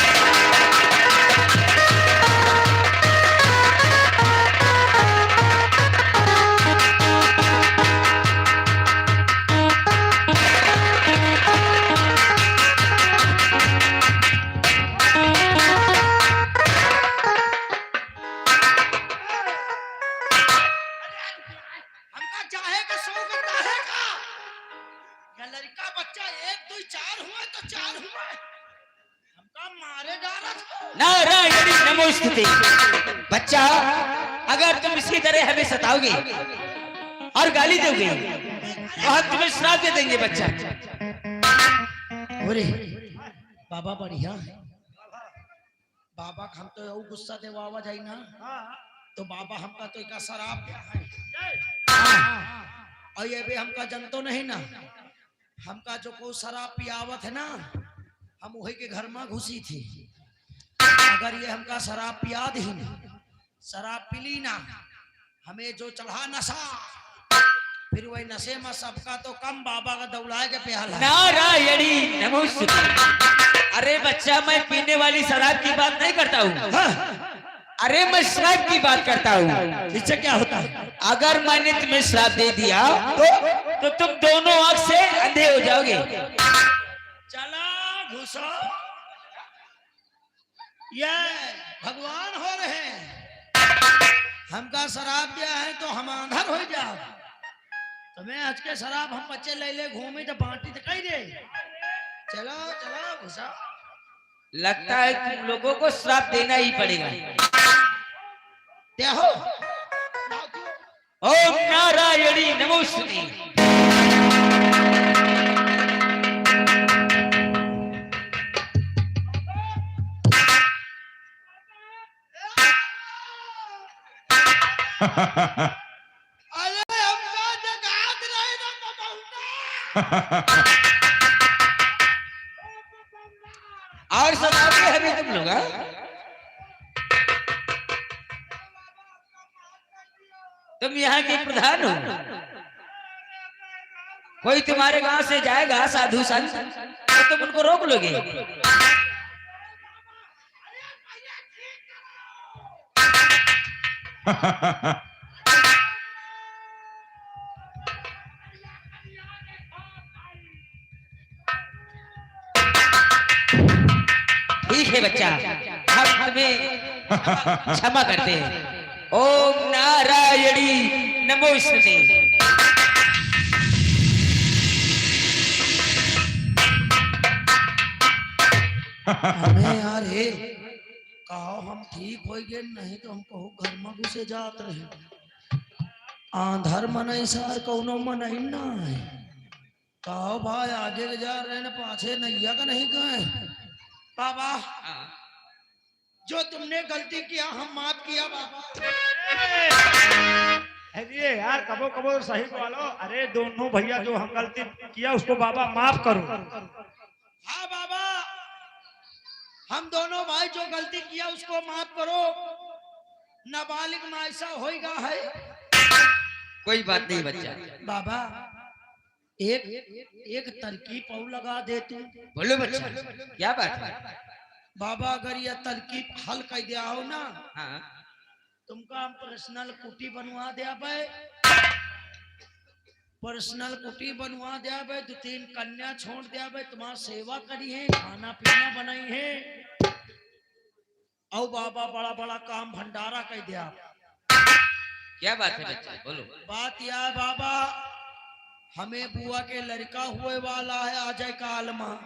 लड़का बच्चा 1 2 4 हुआ तो 4 हुआ हमका मारे डाला। नारायण नमोस्तुते। बच्चा अगर तुम इसकी तरह हमें सताओगे और गाली दोगे तो हम तुम्हें श्राप दे देंगे बच्चा। अरे बाबा बढ़िया बाबा हम तो यू गुस्सा दे आवाज आई ना तो बाबा हमका तो एक शराब दिया है और ये भी हमका जनतो नहीं ना हमका जो को शराब पियावत है ना हम वही के घर में घुसी थी। अगर ये हमका शराब पिया दी शराब पिली ना हमें जो चढ़ा नशा फिर वही नशे में सबका तो कम बाबा का दौड़ाए के प्याला। नारायणी नमोस्तुते। अरे बच्चा मैं पीने वाली शराब की बात नहीं करता हूँ। अरे मैं श्राप की बात करता हूँ। इससे क्या होता है? अगर मैंने तुम्हें श्राप दे दिया तो तुम दोनों आंख से अंधे हो जाओगे। चला घुसो ये भगवान हो रहे हैं हमका शराब दिया है तो हम अंधर हो जाओ। तुम्हें आज के शराब हम बच्चे ले ले घूमे तो बांटी तो कही दे। चलो चलो घुसा। लगता है तुम लोगों को श्राप देना ही पड़ेगा। क्या हो ओम नारायणी नमोस्तुते। अरे हमका जगात रहे ना बताऊंगा। और सताओगे हमें तुम लोग? तुम यहाँ के प्रधान हो। कोई तुम्हारे गांव से जाएगा साधु संत तो तुम उनको रोक लोगे। ठीक है बच्चा, हम तुम्हें क्षमा करते हैं। ओम नारायणी नमोस्तुते। हमें यार हे कहो हम ठीक हो गए, नहीं तो हम कहो घर में घुसे जात रहे। आंधर मनई सार कौनो मनई ना है। कहो भाई आगे के जा रहे न पाछे नैया का नहीं गए। बाबा जो तुमने गलती किया हम माफ किया बाबा। ये यार कबो कबो सही बोलो। अरे दोनों भैया जो हम गलती किया उसको बाबा माफ करो। हाँ बाबा, हम दोनों भाई जो गलती किया उसको माफ करो। नाबालिग में ऐसा होएगा है। कोई बात नहीं बच्चा। बाबा एक तरकीब और लगा दे तू। बोलो बच्चा, क्या बात है? बाबा अगर यह तरकीब हल कर दिया हो ना, हाँ। तुमका हम पर्सनल कुटी बनवा दिया भाई। पर्सनल कुटी बनवा दिया भाई, 2-3 कन्या छोड़ दिया भाई, तुम्हारा सेवा करी है, खाना पीना बनाई है। और बाबा बड़ा बड़ा काम भंडारा कर दिया। क्या बात है बच्चा, बोलो। बात यह है बाबा, हमें बुआ के लड़का हुए वाला है अजय काल में।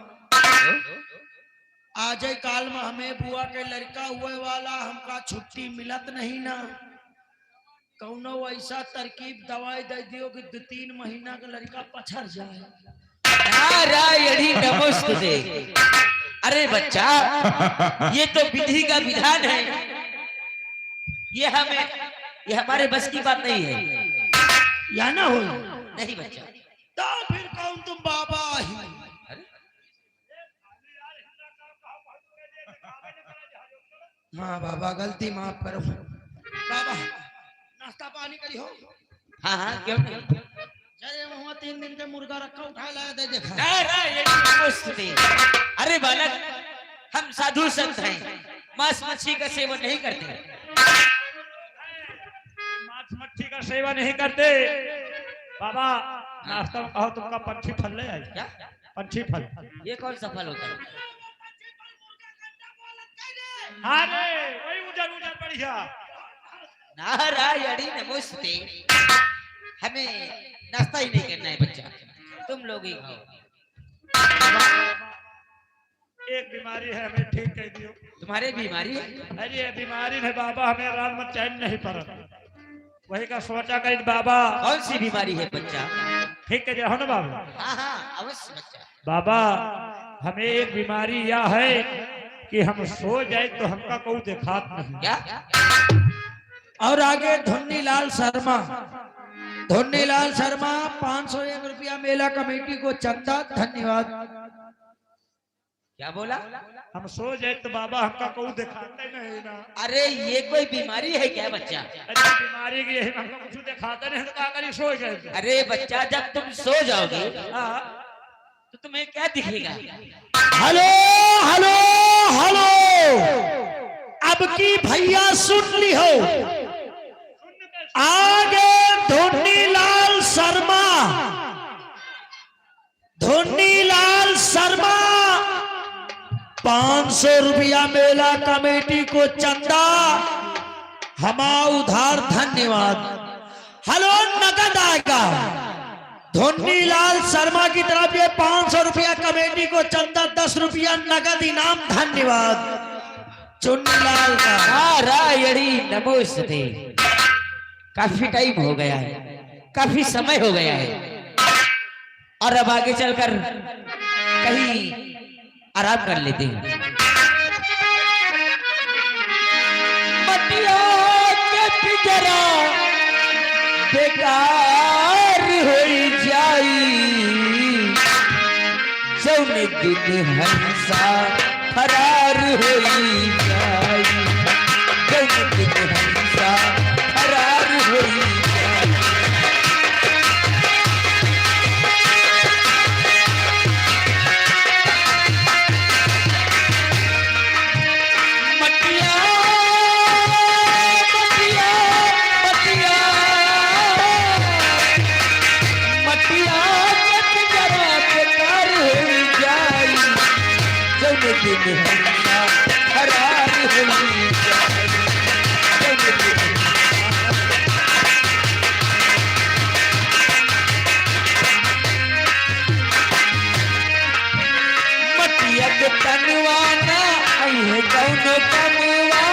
अजय काल में हमें बुआ के लड़का हुए वाला, हमका छुट्टी मिलत नहीं ना। कौनो ऐसा तरकीब दवाई दे दियो कि 2-3 महीना का लड़का पछड़ जाए। नारायणी नमोस्तुते। अरे बच्चा, ये तो विधि का विधान है, ये हमारे बस की बात नहीं है। या ना हो नहीं बच्चा। तो फिर कौन तुम बाबा ही? हाँ बाबा गलती माफ करो। बाबा नाश्ता पानी करी हो? हाँ हाँ क्यों नहीं। अरे वहाँ 3 दिन के मुर्गा रखा उठा लाया दे देखा। नारायणी नमोस्तुते। अरे बालक, हम साधु संत हैं, मांस मच्छी का सेवन नहीं करते। मांस मच्छी का सेवा नहीं करते। बाबा नाश्ता में कहो तुमका पंछी फल ले आई। क्या? पंछी फल। ये कौन सा फल होता है? हाँ रे वही उजर उजर बढ़िया। नारायणी नमोस्तुते। हमें नाश्ता ही नहीं करना है बच्चा, तुम लोग ही खाओ। एक बीमारी है, हमें ठीक कह दियो। तुम्हारे बीमारी है? अरे ये बीमारी है बाबा, हमें रात में चैन नहीं पड़ा। वही का सोचा कर बाबा। कौन सी बीमारी है बच्चा? ठीक कह दिया हो ना बाबा? हाँ हाँ अवश्य बच्चा। बाबा हमें एक बीमारी यह है कि हम सो जाए तो हमका कोई देखात नहीं। क्या? और आगे धुन्नीलाल शर्मा, धुन्नीलाल शर्मा 501 रुपया मेला कमेटी को चंदा। धन्यवाद। क्या बोला? हम सो जाए तो बाबा हमका कोई दिखाते नहीं ना। अरे ये कोई बीमारी है क्या बच्चा? अरे बीमारी की यही हमको कुछ दिखाते नहीं तो क्या करी, सो गए। अरे बच्चा, जब तुम सो जाओगे हाँ तो तुम्हें क्या दिखेगा? हेलो हेलो हेलो, अब की भैया सुन ली हो। आगे धुन्नीलाल शर्मा, धुन्नीलाल शर्मा 500 रुपया मेला कमेटी को चंदा। हमा उधार। धन्यवाद। हेलो नगद आएगा धुन्नीलाल शर्मा की तरफ ये 500 रुपया कमेटी को चंदा, 10 रुपया नगद इनाम। धन्यवाद चुन्नीलाल का। नारायणी नमोस्तुते। काफी टाइम हो गया है, काफी समय हो गया है, और अब आगे चलकर कहीं आराम कर लेते हैं। मटिया के पिंजरा बेकार हो जाई, जौने दिन हंसा फरार हो जाई, जौने दिन हंसा फरार हो जाई। मटिया मटिया दिन हंसा फरार हुई जाए। जौन दिन मटिया के तनवाना आई कौन कमवा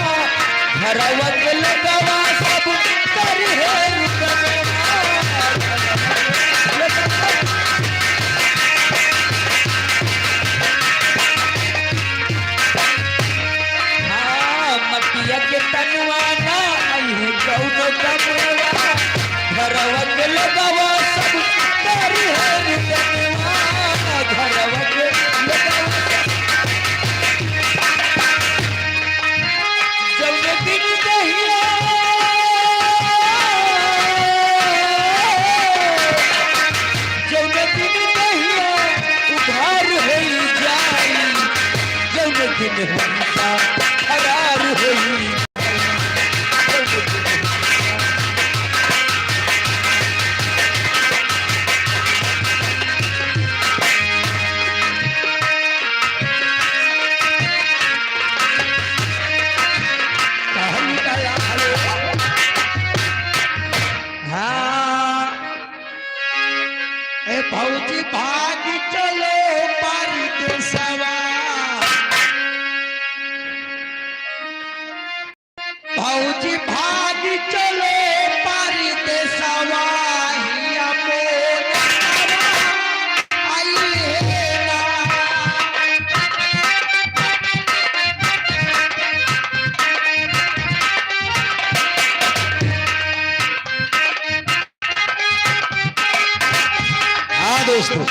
घरवा के लगवा सब कर है मटिया के तनवाना आई है कौन कमवा घरवा के लगवा सब कर है घरवा के लगवा जौन दिन दहिया जौन दिन दहिया उधार हो जाई जौन दिन हंसा फरार होई भौजी भाग चलो पारी देशवा भौजी भाग चलो पारी देशवा हिया मोर आई है ना दोस्तों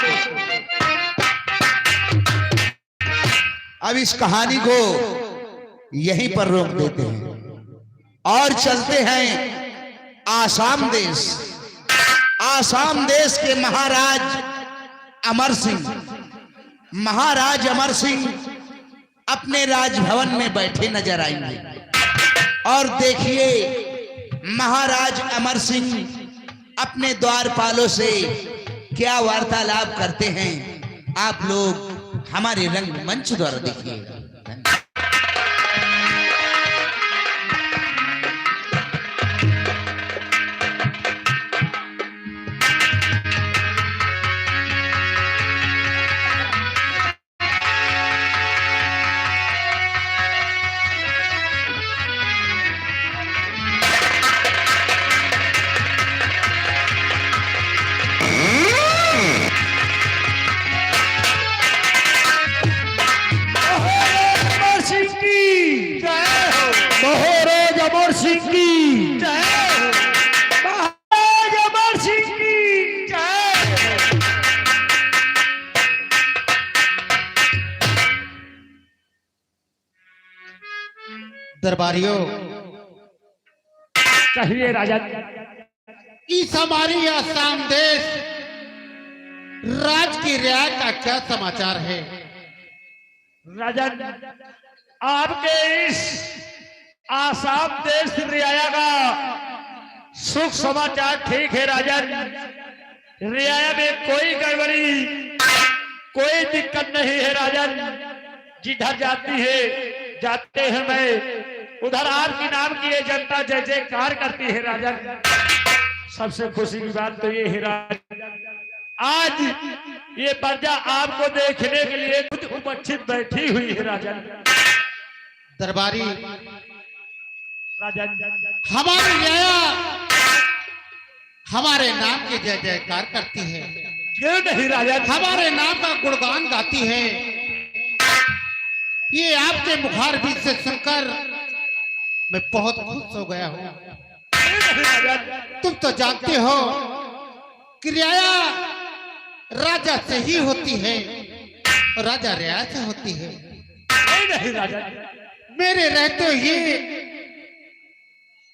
अब इस कहानी को यहीं पर रोक देते हैं और चलते हैं आसाम देश। आसाम देश के महाराज अमर सिंह महाराज अमर सिंह अपने राजभवन में बैठे नजर आएंगे और देखिए महाराज अमर सिंह अपने द्वारपालों से क्या वार्तालाप करते हैं आप लोग हमारे रंगमंच द्वारा देखिए। दरबारियों कहिए राजा। इस हमारी आसाम देश राज की रियायत का क्या समाचार है? राजा आपके इस आसाम देश रियाया का सुख समाचार ठीक है राजा। रियाया में कोई गड़बड़ी कोई दिक्कत नहीं है राजा। जिधर जाती है जाते हैं मैं उधर आपके नाम की ये जनता जय जयकार करती है राजा। सबसे खुशी की बात तो ये है राजा आज ये प्रजा आपको देखने के लिए खुद उपस्थित बैठी हुई है राजा। दरबारी राजा हमारी रियाया हमारे नाम की जय जयकार करती है, क्यों नहीं राजा? हमारे नाम का गुणगान गाती है। ये आपके मुखार बीच से सुनकर मैं बहुत खुश हो गया हूँ। तुम तो जानते हो कि रियाया राजा से ही होती है और राजा रियाया से होती है। नहीं राजा मेरे रहते ही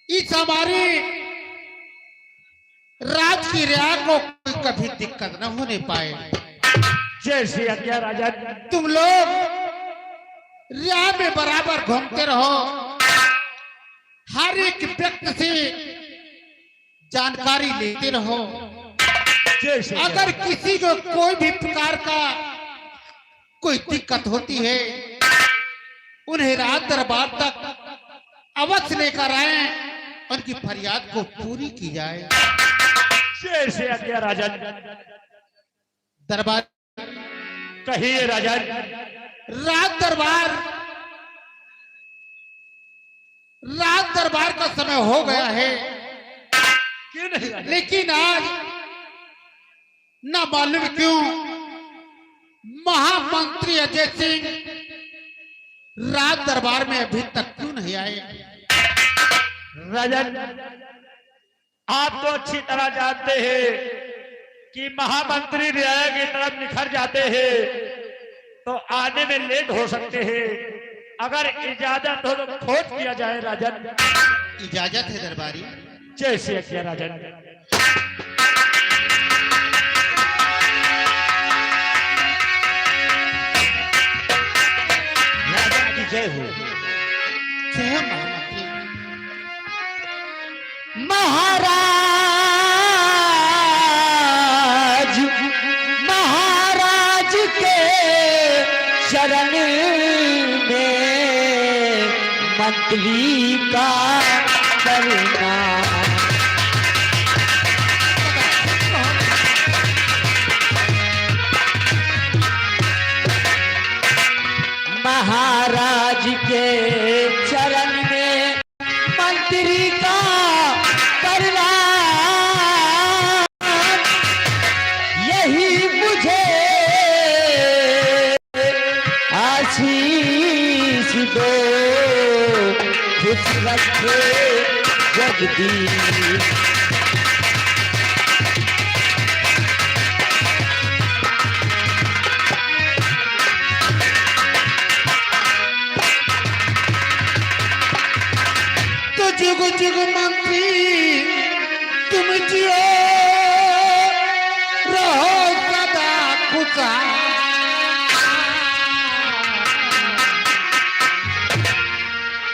इस हमारी राज की रियाया को कोई कभी दिक्कत न होने पाए। जैसी आज्ञा राजा। तुम लोग रियाया में बराबर घूमते रहो, हर एक व्यक्ति से जानकारी लेते रहो। अगर किसी को कोई भी प्रकार का कोई दिक्कत होती है उन्हें राज दरबार तक अवश्य लेकर आए, उनकी फरियाद को पूरी की जाए। जैसे आज्ञा राजन। दरबार कहिए राजन। राज दरबार का समय हो गया है, क्यों नहीं राजन? लेकिन आज न मालूम क्यों महामंत्री अजय सिंह राज दरबार में अभी तक क्यों नहीं आए? राजन, आप तो अच्छी तरह जानते हैं कि महामंत्री रियाया की तरफ निखर जाते हैं तो आने में लेट हो सकते हैं। अगर इजाजत हो तो खोज किया जाए राजन। इजाजत है दरबारी। जैसे आज्ञा राजन। राजा की जय हो। जय महामंत्री। महाराज के शरण में मंत्री का करना। महाराज के चरण में मंत्री का करना, यही मुझे आशीष दो, खुश रखे जगदीश। जुग जुग मंत्री तुम जियो रहो सदा खुशहाल।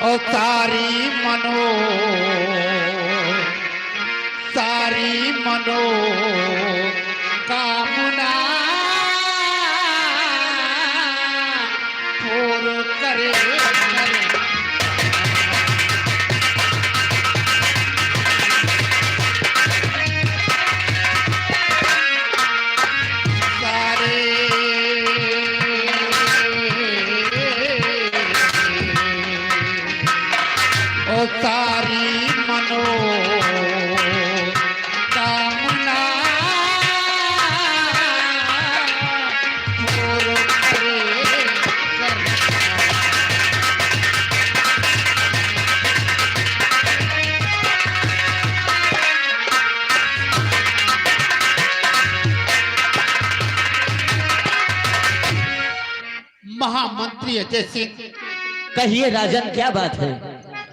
और सारी मनो कामना पूर्ण करे। सारी मनो कामना पूर्ण करे। महामंत्री अजय सिंह। कहिए राजन, क्या बात है?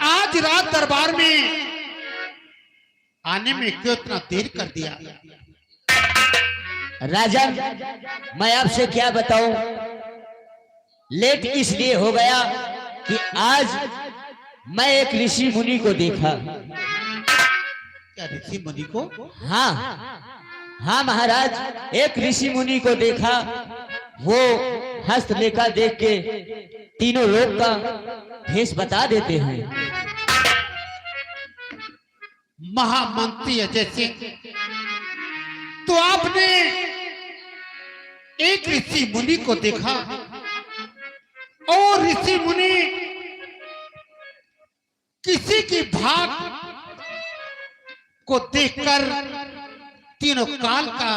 आज रात दरबार में आने में क्यों इतना देर कर दिया? राजन, मैं आपसे क्या बताऊं, लेट इसलिए हो गया कि आज मैं एक ऋषि मुनि को देखा। क्या ऋषि मुनि को? हाँ हाँ महाराज, एक ऋषि मुनि को देखा। वो हस्तलेखा देख के तीनों लोग का भेष बता देते हैं। महामंत्री अजय सिंह, तो आपने एक ऋषि मुनि को देखा और ऋषि मुनि किसी की भाग को देखकर तीनों काल का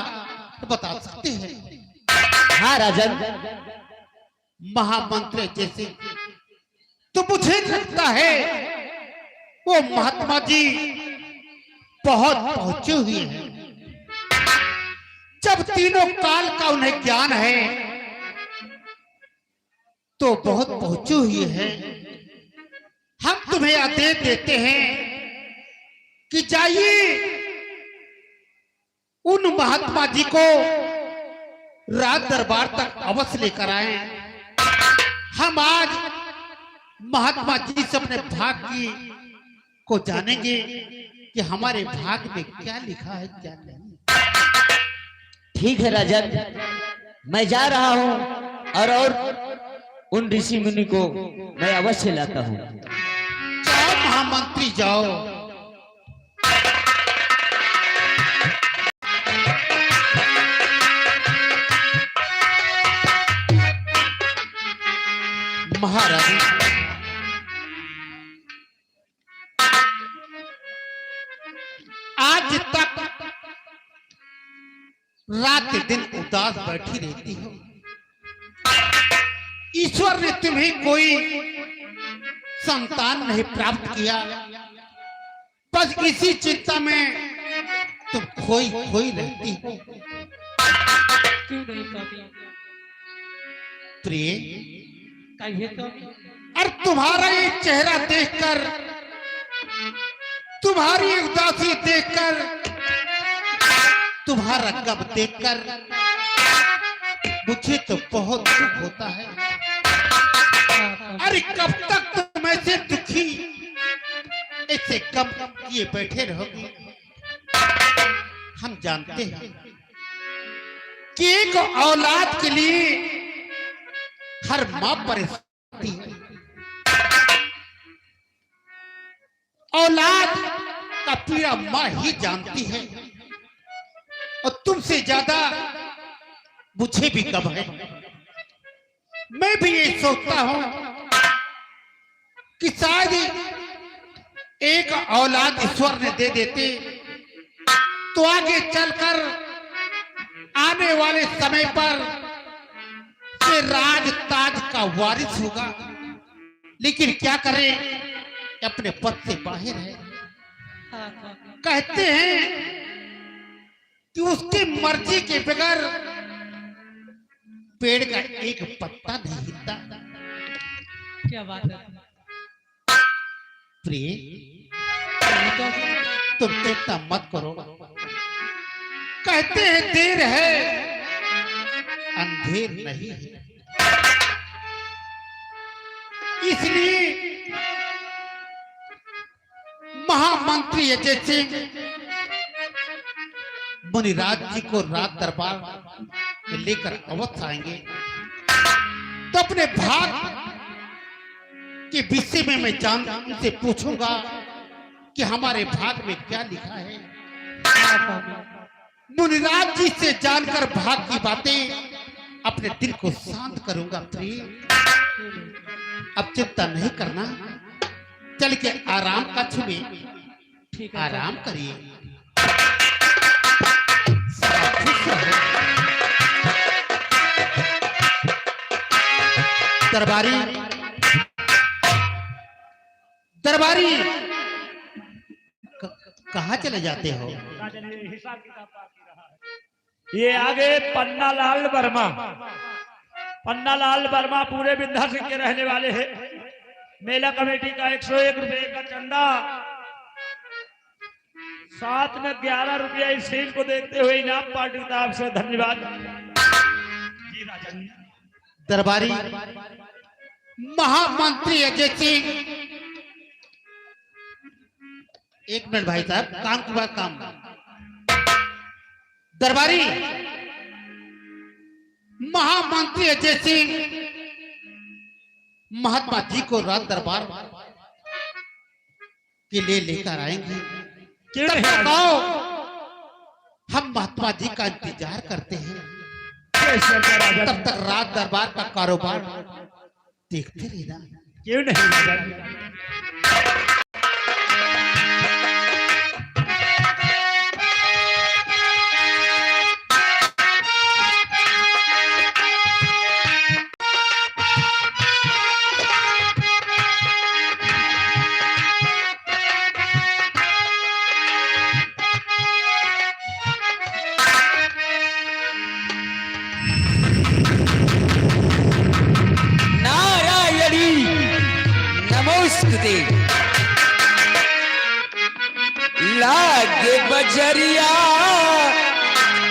बता सकते हैं। हाँ राजन। महामंत्री जैसे तो मुझे लगता है वो महात्मा जी बहुत पहुंचे हुए हैं। जब तीनों काल का उन्हें ज्ञान है तो बहुत पहुंचे हुए हैं। हम तुम्हें आदेश देते हैं कि जाइए उन महात्मा जी को राज दरबार तक अवश्य लेकर आए। हम आज महात्मा जी से अपने भाग्य को जानेंगे कि हमारे भाग्य में क्या लिखा है क्या नहीं। ठीक है राजन, मैं जा रहा हूं और उन ऋषि मुनि को मैं अवश्य लाता हूँ। जाओ महामंत्री जाओ। महाराज आज तक रात दिन उदास बैठी रहती हो। ईश्वर ने तुम्हें कोई संतान नहीं प्राप्त किया, बस इसी चिंता में तुम खोई खोई रहती हो। क्यों नहीं स्वामी? प्रिय, कहिए स्वामी। और तुम्हारा ये चेहरा देखकर, तुम्हारी उदासी देखकर, तुम्हारा कब देखकर मुझे तो बहुत दुख होता है। अरे कब तक तुम ऐसे दुखी, ऐसे कब किए बैठे रहोगे? हम जानते हैं कि एक औलाद के लिए हर मां परेशान है। औलाद का पीड़ा मां ही जानती है, और तुमसे ज्यादा मुझे भी कब है। मैं भी ये सोचता हूं कि शायद एक औलाद ईश्वर ने दे देते तो आगे चलकर आने वाले समय पर से राज ताज का वारिस होगा। लेकिन क्या करें, अपने पद से बाहर है। कहते हैं कि उसकी मर्जी के बगैर पेड़ का एक पत्ता नहीं हिलता। क्या बात है? प्रिय, तुम चिंता मत करो। कहते हैं देर है अंधेर नहीं है, इसलिए महामंत्री अजय सिंह मुनिराज जी को रात दरबार में लेकर अवश्य आएंगे, तो अपने भाग के विषय में मैं उनसे पूछूंगा कि हमारे भाग में क्या लिखा है। मुनिराज जी से जानकर भाग की बातें अपने दिल को शांत करूंगा। प्रिय, अब चिंता नहीं करना, चल के आराम का छुए, आराम करिए। दरबारी, दरबारी कहाँ चले जाते हो? हिसाब किताब बाकी रहा है। ये आगे पन्नालाल वर्मा, पन्नालाल वर्मा पूरे विंध्याचल के रहने वाले हैं। मेला कमेटी का 101 रुपए का चंदा, साथ में 11 रुपया इस सील को देखते हुए इनाम पार्टी की तरफ से धन्यवाद। जी राजन। दरबारी महामंत्री अजय सिंह, एक मिनट भाई साहब, काम के बाद काम। दरबारी महामंत्री अजय सिंह महात्मा जी को रात दरबार के लिए लेकर आएंगे। तब तक आओ, हम महात्मा जी का इंतजार करते हैं। तब तक रात दरबार का कारोबार देखते रहना। क्यों नहीं राजन? लागे बजरिया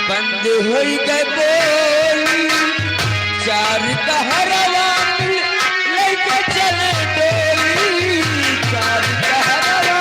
बंद हो गए बोली, चार कहरवा लेके चले डोली, चार कहरवा।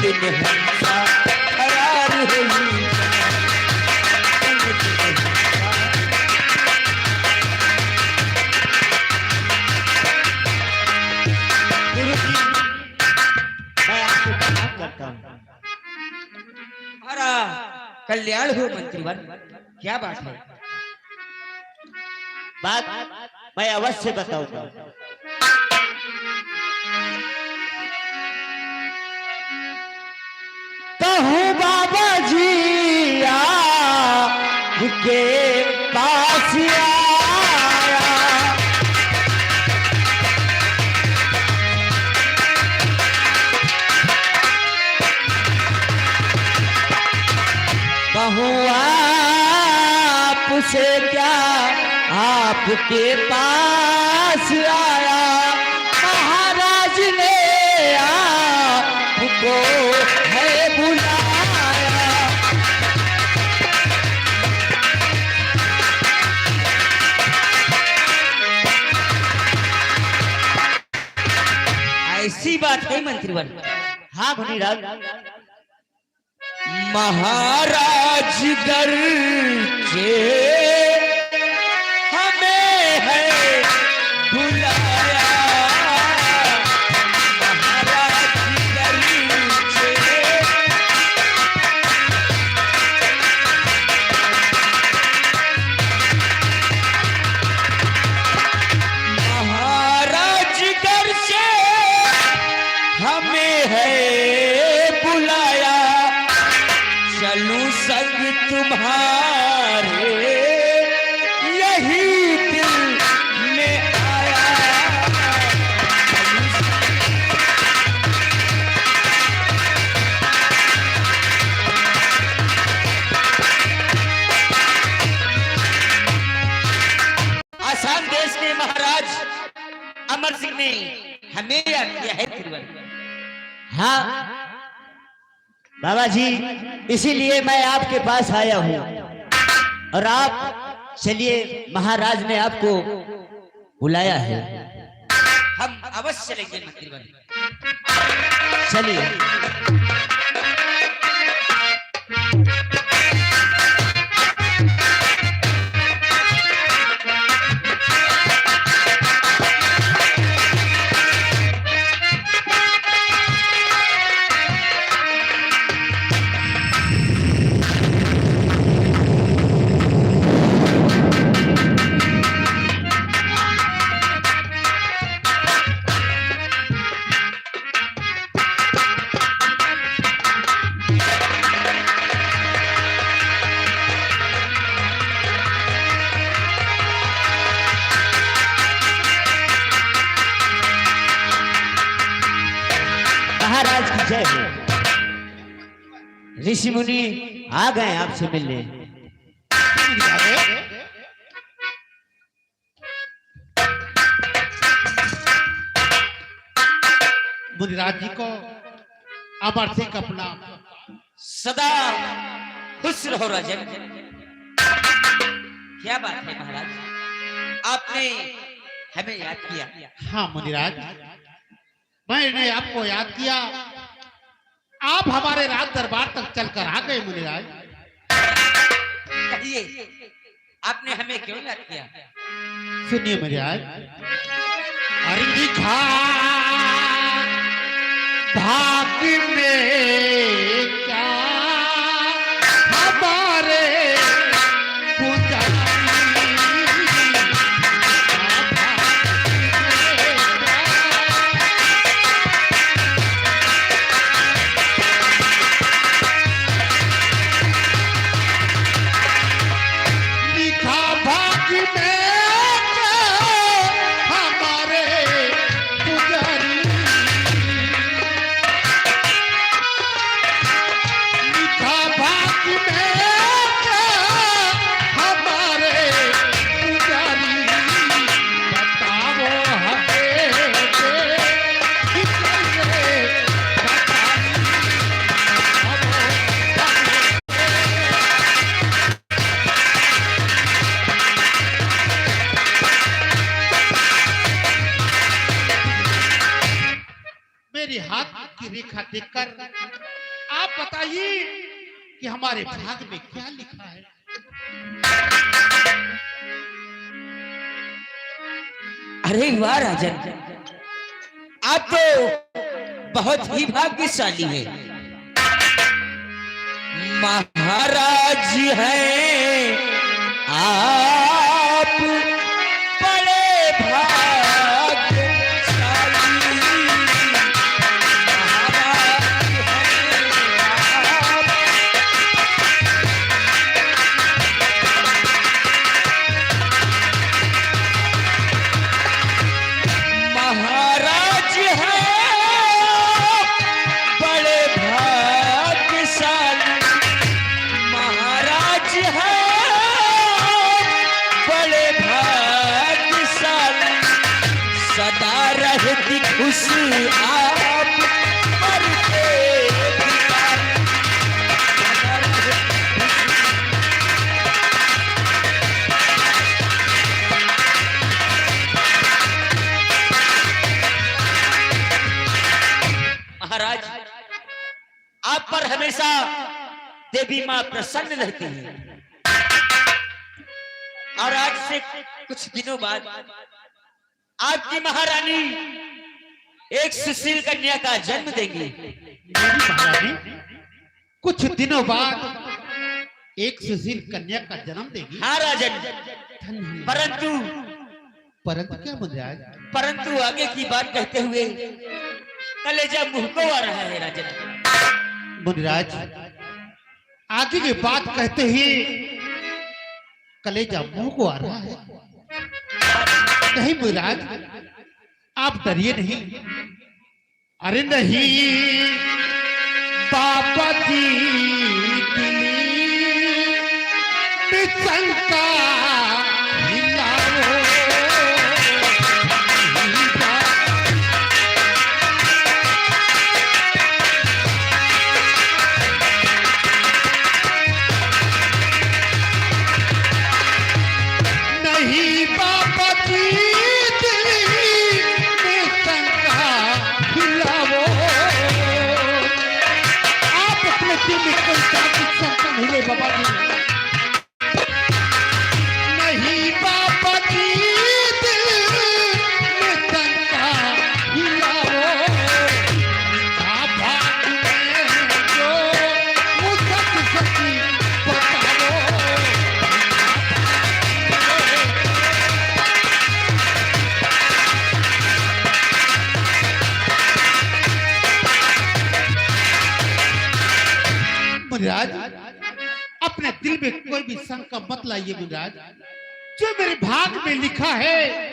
दिन हंसा करार होई गुरु जी मैं आपसे प्रणाम करता हूँ। हमारा कल्याण हो मंत्रीवर। क्या बात है? बात मैं अवश्य बताऊंगा। कहूँ बाबा जी आपके पास आया, कहूँ आपसे क्या आपके पास आया, महाराज ने आपको है बुलाया। ऐसी बात है मंत्रीवर। हाँ मुनिराज, महाराज गरजे हमें है बुलाया, महाराज गरजे महाराज गरजे हमें है बुलाया, चलूं संग तुम्हारे यही दिल में आया। आसाम देश के महाराज अमर सिंह ने हमें याद किया है तिरुवर। हाँ बाबा जी, इसीलिए मैं आपके पास आया हूँ। और आप चलिए, महाराज ने आपको बुलाया है। हम अवश्य चलेंगे मंत्रीवर। चलिए। महाराज की जय हो। ऋषि मुनि आ गए आपसे मिलने। मुनिराज जी को अमर सिंह अपना सदा खुश रहो राजन। क्या बात है महाराज, आपने हमें याद किया। हाँ मुनिराज, मैंने आपको याद किया। आप हमारे राज दरबार तक चलकर आ गए मुनिराज। कहिए, आपने हमें क्यों याद किया? सुनिए मुनिराज, अरे लिखा भाग्य में क्या हमारे देखकर आप बताइए कि हमारे भाग में क्या लिखा है। अरे वाह राजन, आप तो बहुत ही भाग्यशाली हैं। महाराज हैं आप बड़े भाग्यशाली। महाराज हैं बड़े भाग्यशाली। महाराज हैं बड़े भाग्यशाली। सदा रहती खुश आप पर के भिखारी। सदा रहती खुश। महाराज, आप पर हमेशा देवी मां प्रसन्न रहती है। और आज से कुछ दिनों बाद आपकी महारानी एक सुशील कन्या का जन्म देंगी। मेरी महारानी कुछ दिनों बाद एक सुशील कन्या का जन्म देगी। हाँ राजन, परंतु परंतु क्या मुनिराज? परंतु आगे की बात कहते हुए कलेजा मुंह को आ रहा है राजन। मुनिराज, आगे की बात कहते ही कलेजा मुंह को आ रहा है। नहीं मुनिराज, आप डरिए नहीं। अरे नहीं पापा जी दिली शंका हिलाओ। नहीं बाबा जी दिली में शंका हिलाओ। आप अपने दिल में कोई जाति शंका नहीं ले बाबा जी। नहीं बाबा जी दिल में शंका हिलाओ। भाग में जो मुझे सच्ची बताओ। मुनिराज, अपने दिल में कोई भी शंका मत लाइए मुनिराज। जो मेरे भाग में लिखा है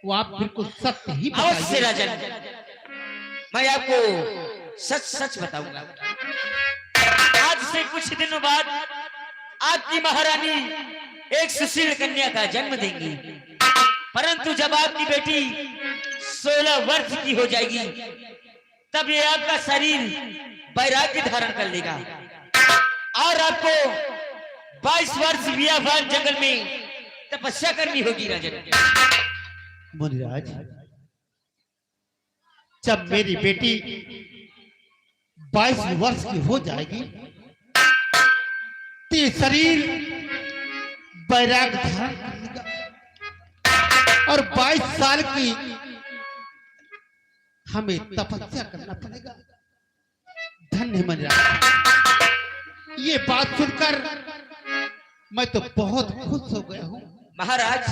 वो आप बिल्कुल सत्य ही अवश्य बताइए। राजन, मैं आपको सच सच बताऊंगा। आज से कुछ दिनों बाद आपकी महारानी एक सुशील कन्या का जन्म देंगी। परंतु जब आपकी बेटी 16 वर्ष की हो जाएगी तब ये आपका शरीर वैराग्य धारण कर लेगा और आपको 22 वर्ष बियाबान जंगल में तपस्या करनी होगी राजन। मुनिराज, जब मेरी बेटी 22 वर्ष की हो जाएगी तो ये शरीर वैराग्य धारण कर लेगा और 22 साल की हमें तपस्या करना पड़ेगा। धन्य मुनिराज, ये बात सुनकर मैं तो बहुत खुश हो गया हूँ। महाराज,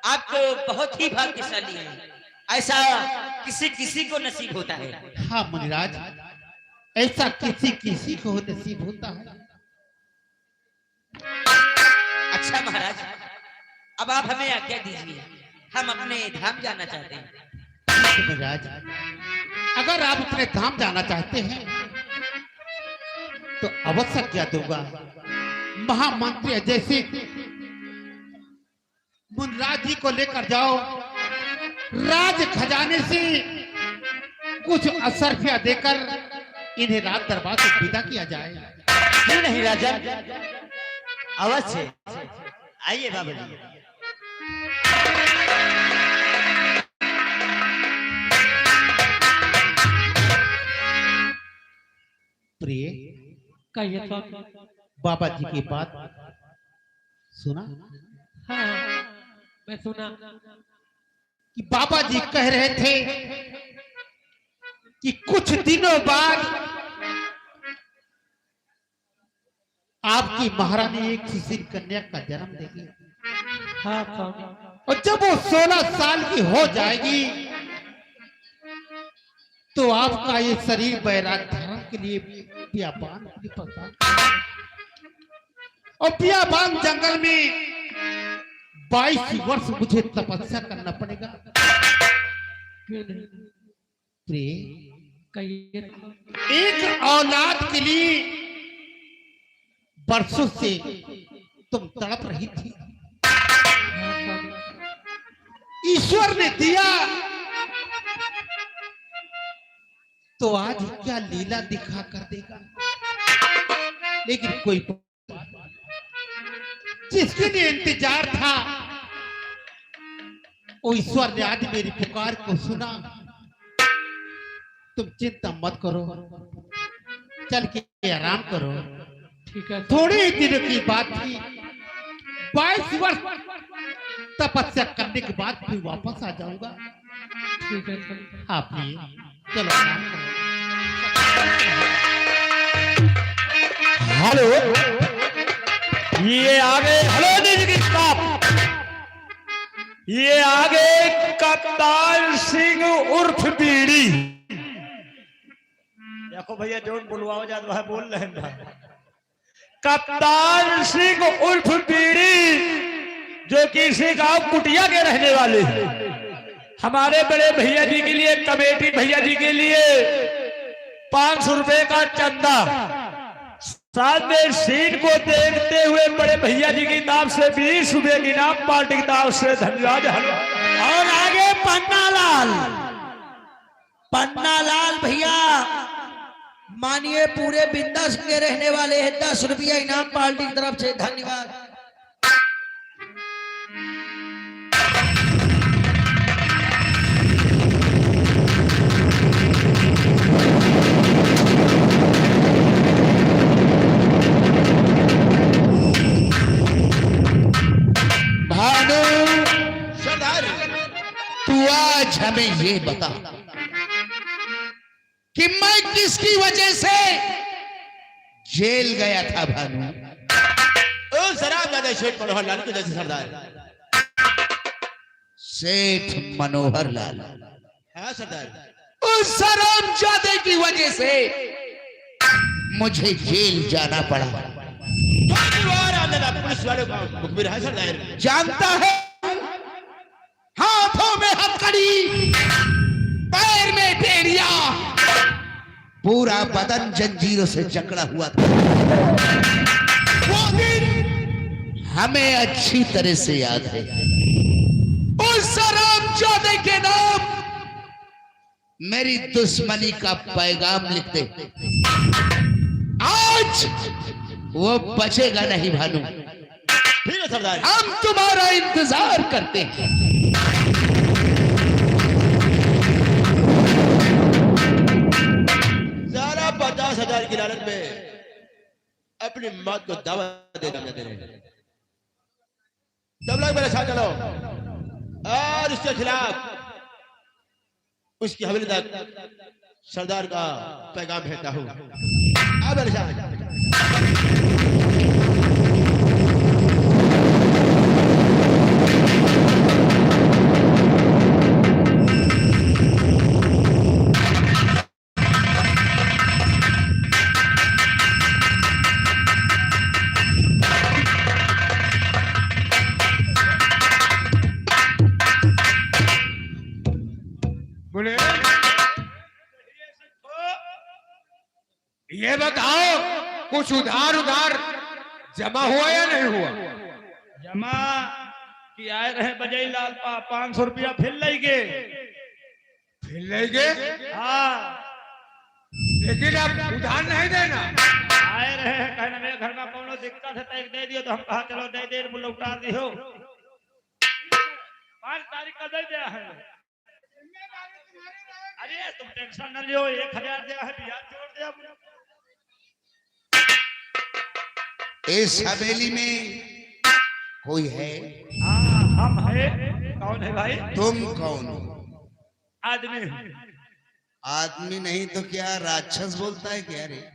आप तो बहुत ही भाग्यशाली हैं। ऐसा किसी किसी को नसीब होता है। हाँ मुनिराज, ऐसा किसी किसी को नसीब होता है। अच्छा महाराज, अब आप हमें आज्ञा दीजिए, हम अपने धाम जाना चाहते हैं। ठीक है मुनिराज, अगर आप अपने धाम जाना चाहते हैं तो अवश्य क्या दूंगा। महामंत्री अजय सिंह मुनिराज जी को लेकर जाओ, राज खजाने से कुछ असरफिया देकर इन्हें राज दरबार से विदा किया जाए। क्यों नहीं राजन, अवश्य आइए बाबा जी। प्रिय, कहिए स्वामी। बाबा जी की बात सुना हाँ, मैं सुना। कि बाबा जी कह रहे थे कि कुछ दिनों बाद आपकी महारानी एक सुशील कन्या का जन्म देगी, हाँ स्वामी। और जब वो 16 साल की हो जाएगी तो आपका ये शरीर बैराग धारण के लिए बियाबान के लिए पसंद, और बियाबान जंगल में 22 वर्ष मुझे तपस्या करना पड़ेगा। क्यों नहीं? प्रिय, कहिए। एक औलाद के लिए बरसों से तुम तड़प रही थी, हाँ स्वामी। ईश्वर ने दिया तो आज क्या लीला दिखा कर देगा। लेकिन कोई बात नहीं। जिसके लिए इंतजार था वो ईश्वर ने आज मेरी पुकार को सुना। तुम चिंता मत करो, चल के आराम करो। ठीक है। थोड़े ही दिनों की बात थी, 22 वर्ष तपस्या करने के बाद फिर वापस आ जाऊंगा। ठीक है स्वामी। आप भी चलो आराम करो। हेलो, ये आगे, हेलो निजी स्टाफ, ये आगे कप्तान सिंह उर्फ बीड़ी। देखो भैया, जो बुलवाओ जाता है बोल रहे हैं। कप्तान सिंह उर्फ बीड़ी, जो कि इसी गांव कुटिया के रहने वाले हैं। हमारे बड़े भैया जी के लिए, कमेटी भैया जी के लिए 500 रुपए का चंदा, साथ में सीन को देखते हुए बड़े भैया जी की नाम से 20 रुपए की नाम पार्टी की नाम से धन्यवाद। और आगे पन्ना लाल भैया मानिए पूरे बिंदास के रहने वाले हैं, 10 रुपया इनाम पार्टी की तरफ से धन्यवाद। भानु सरदार, तू आज हमें ये बता कि मैं किसकी वजह से जेल गया था। भानु, ओ शराब दादा शेठ मनोहर लाल की वजह से सरदार। सेठ मनोहर लाल? हाँ सरदार। उस हरामजादे की वजह से मुझे जेल जाना पड़ा। पुलिस वाले मुखबिर है सरदार। जानता है, हाथों में हथकड़ी, पैर में बेड़िया, पूरा बदन जंजीरों से जकड़ा हुआ था। वो दिन हमें अच्छी तरह से याद है। उस हरामजादे के नाम मेरी दुश्मनी का पैगाम लिखते। आज वो बचेगा नहीं भानु। ठीक है सरदार। हम तुम्हारा इंतजार करते हैं। सारा 50,000 की लालच में अपनी मौत को दावत दे रहे। सब लोग मेरे साथ चलो और उसके खिलाफ उसकी हवेली तक सरदार का पैगाम भेजता हूँ। अब मेरे साथ बोले, ये बताओ कुछ उधार जमा हुआ या नहीं हुआ? जमा कि आए रहे बजई लाल 500 रुपया फिर लेंगे। फिर लेंगे, हाँ, लेकिन अब उधार नहीं देना। आए रहे हैं, कहना मेरे घर में कोनो दिक्कत है तो एक दे दियो, तो हम कहा चलो दे दे, लौटा दियो। 5 तारीख का दे दिया है। अरे तुम टेंशन न लियो, 1000 दिया है, ब्याज जोड़ दिया। इस हवेली में कोई है? हाँ हम है। कौन है भाई? तुम कौन हो? आदमी हूँ। आदमी नहीं तो क्या राक्षस बोलता है क्या रे?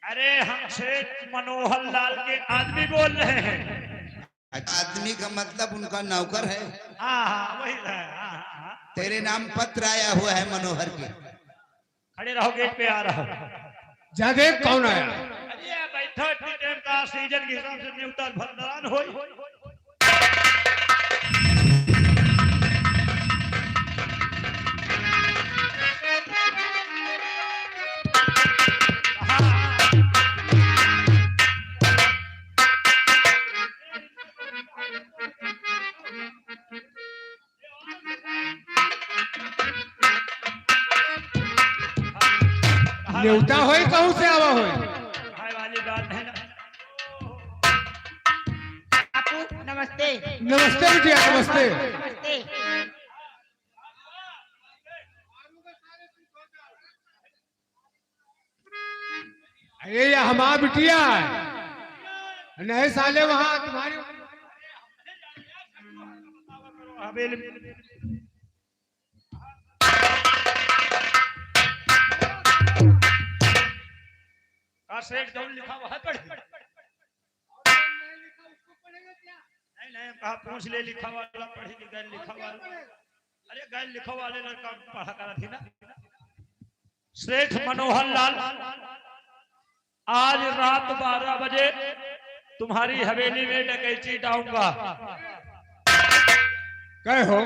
अरे हम सेठ मनोहर लाल के आदमी बोल रहे हैं। अच्छा, आदमी का मतलब उनका नौकर है? हाँ हाँ वही है। हाँ हाँ तेरे नाम पत्र आया हुआ है मनोहर के। खड़े रहो, गेट पे आ रहा हूँ। जा देख कौन आया। अरे बैठो, टाइम का सीजन के हिसाब से न्यूतन भरदान हो। न्योता होई कहूं से आवा होई। भाई वाली बात है ना। आपू नमस्ते। नमस्ते बिटिया, नमस्ते। नमस्ते। अरे ये हमारा बिटिया नहीं साले वहां तुम्हारी हवेली सेठ जो लिखा हुआ है पढ़। नहीं नहीं कहा पूछ ले, लिखा वाला पढ़ेगी। गैर लिखा वाला, अरे गैर लिखा वाले लड़का पढ़ा करा थी ना। सेठ मनोहर लाल, आज रात 12 बजे तुम्हारी हवेली में डकैती डालूंगा। कहे हो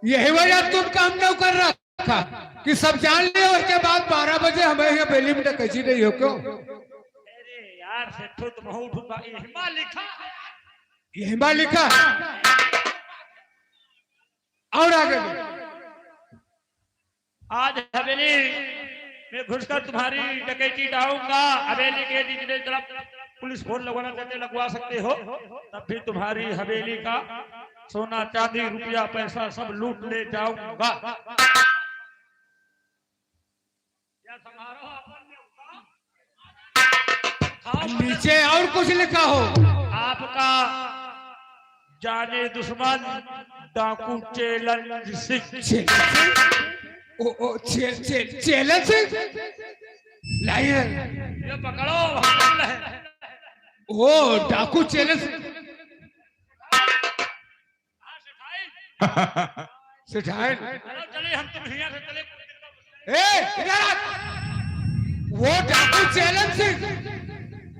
यही वजह तुम काम न कर रखा कि सब जान ले, उसके बाद 12 बजे हमें हवेली में डकैती नहीं हो क्यों? अरे यार सेठो तुम उठूंगा, यही लिखा है। यही बात लिखा और आगे आज हवेली में घुसकर तुम्हारी डकैती डालूंगा। हवेली के दूसरी तरफ पुलिस फोन लगवाना चाहते लगवा सकते हो, तब भी तुम्हारी हवेली का सोना चांदी रुपया पैसा सब लूट ले जाऊंगा। नीचे और कुछ लिखा हो? आपका जाने दुश्मन डाकू चेलन सिंह। चेलन सिंह लाइए, ये पकड़ो, हम है। ओ डाकू चेलन सिखाए। चले हम तुम यहाँ से चले। इधर आ। वो डाकू चेलन सिंह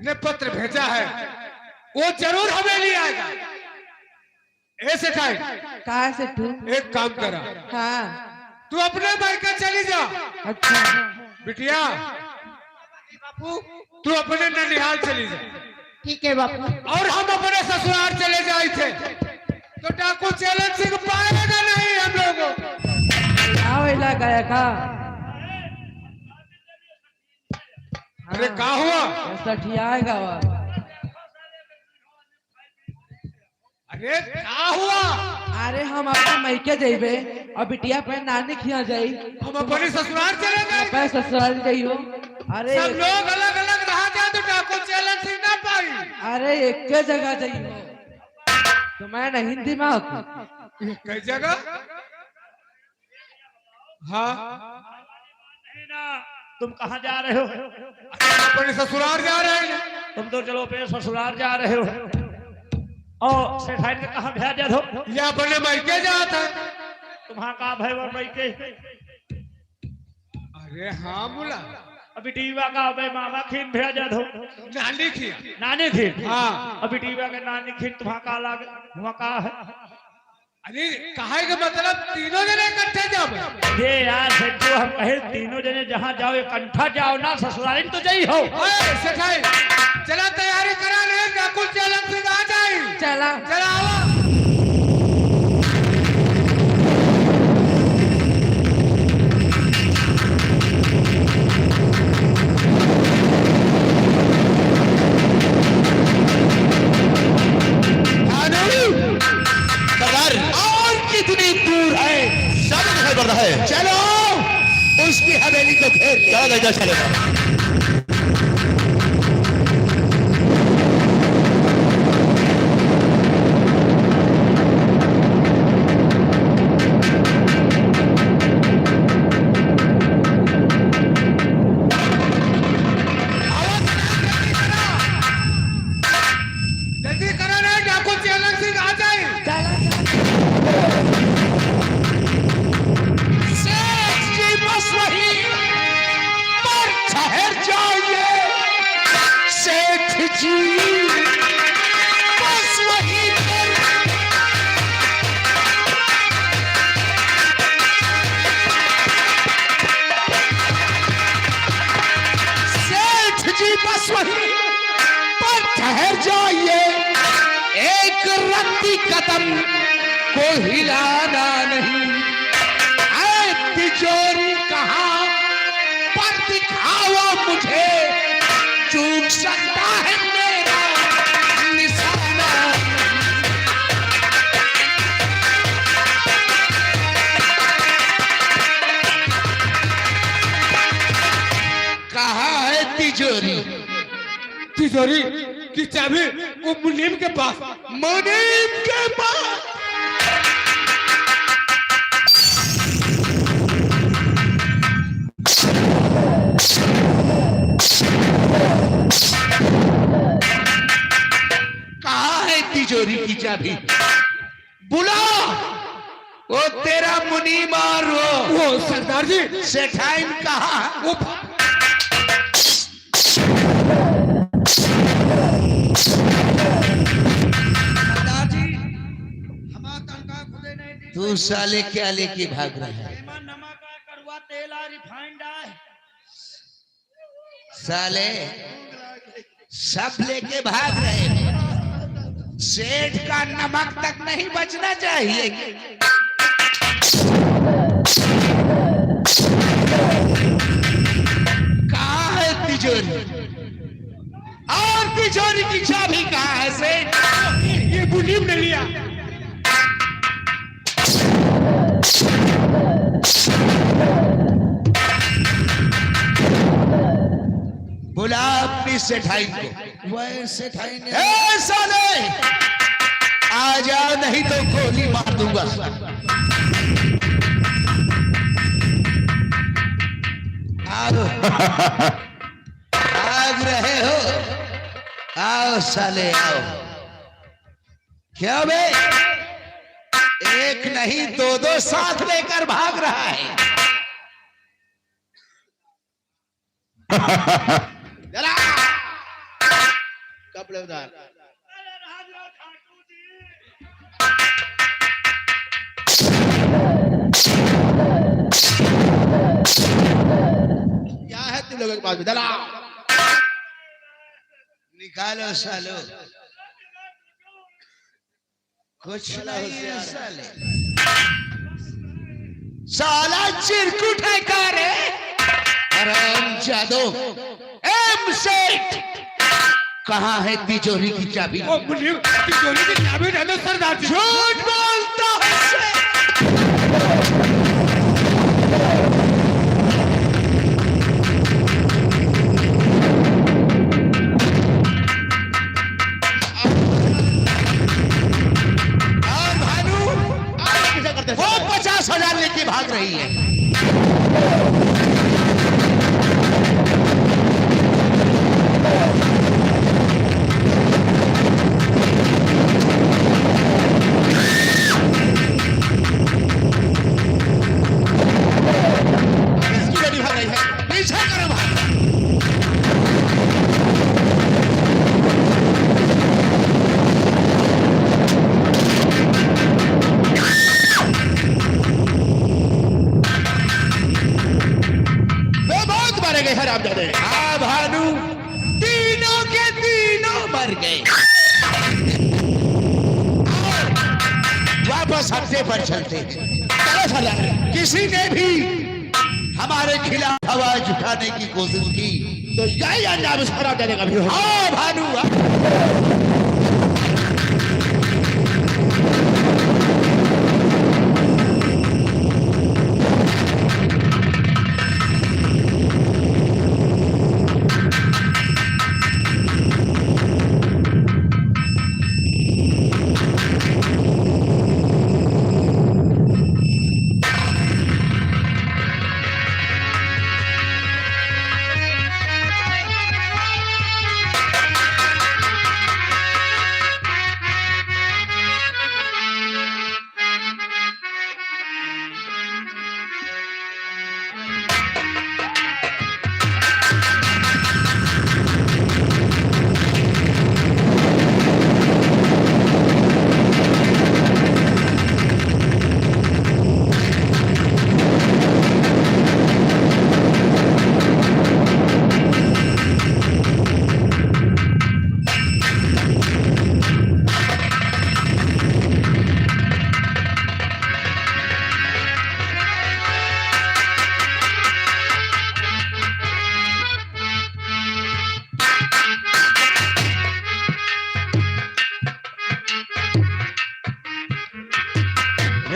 ने पत्र भेजा है, वो जरूर हवेली आएगा। ऐसे खाए कहा से तू? एक काम करा, हाँ तू अपने मायके चली जा। अच्छा बिटिया बापू तू अपने ननिहाल चली जा, ठीक है बापू। और हम अपने ससुराल चले जाए थे तो डाकू चेलन सिंह पाएगा नहीं हम लोगों को। आओ इला गया का। अरे क्या हुआ? ऐसा ठियाएगा वह। अरे क्या हुआ? अरे हम अपने मैके जेबे और बिटिया पे नानी खिया जाई। हम अपने ससुराल चले गए, पे ससुराल जाइयो। अरे सब लोग अलग अलग रहा जाए तो डाकू चेलन सिंह ना पाई। अरे एक के जगह जाइयो। तो मैं ना हिंदी में होती। कई जगह? हाँ नहीं ना, तुम कहाँ जा रहे हो? अपने ससुराल जा रहे हैं। तुम तो चलो पे ससुराल जा रहे हो और सेठाई ने कहाँ भेजा दो? या अपने मायके जाता है। तुम्हारा का भाई और भाई के? अरे हाँ बोला, अभी टीवा का भाई मामा खीन भेजा दो। नानी की। नानी खीन? हाँ। अभी टीवा के नानी खीन तुम्हारा का लाग हुआ का है? अरे कहा का मतलब तीनों जने इकट्ठे जाओ। ये यार जो हम कहे तीनों जने जहाँ जाओ इकट्ठा जाओ ना, ससुराल तो जाई हो। सेठाई चला तैयारी करा ले, डाकू चेलन सिंह आ जाए। चला चला आओ। और कितनी दूर है? चलो उसकी हवेली को घेर ले। चलो चलेगा। जी बस वही पर सेठ जी बस वही पर ठहर जाइए, एक रत्ती कदम को हिलाना नहीं। ऐ तिजोरी कहाँ पर दिखाओ मुझे, चूक सकता है मेरा निशाना। कहाँ है तिजोरी? तिजोरी की चाबी वो मुनीम के पास। मुनीम के पास? कहाँ है तिजोरी की चाबी? बुला वो तेरा मुनीम और वो सरदार जी सेठाइन कहाँ? वो सरदार जी हमारा तनख्वाह खुदे नहीं दी। तू साले क्या लेके भाग रहा है? एमा नमक है, कड़वा तेल है, रिफाइंड है। साले सब लेके भाग रहे हैं, सेठ का नमक तक नहीं बचना चाहिए। कहाँ है तिजोरी? और तिजोरी की चाबी कहाँ है सेठ? ये मुनीम ने लिया। बुला अपनी सेठाई को। वह सेठाई ने ए साले आ जाओ, नहीं तो गोली मार दूंगा। आओ भाग रहे हो? आओ साले आओ। क्या बे, एक नहीं दो दो साथ लेकर भाग रहा है। जरा कपड़े उतार। क्या है तुम लोगों के पास में? जरा निकालो सालो, कुछ नहीं है साले। साला चिरकुट है का रे? हराम जादो। एम सेठ कहाँ है तिजोरी की चाबी? वो मुनीम तिजोरी की चाबी दे दो सरदार जी। झूठ बोलता है सेठ। और भानु कैसे करते वो 50,000 लेके भाग रही है। इसकी गाड़ी भाग रही है। पीछा करो भाई। वो बहुत मारे गए हैं रामजादे। हाँ भानु, तीनों के तीनों मर गए। वापस अड्डे पर चलते हैं। चलो सरदार। किसी ने भी हमारे खिलाफ आवाज उठाने की कोशिश की तो यही अंजाम इस रामजादे का भी होगा। हाँ भानु।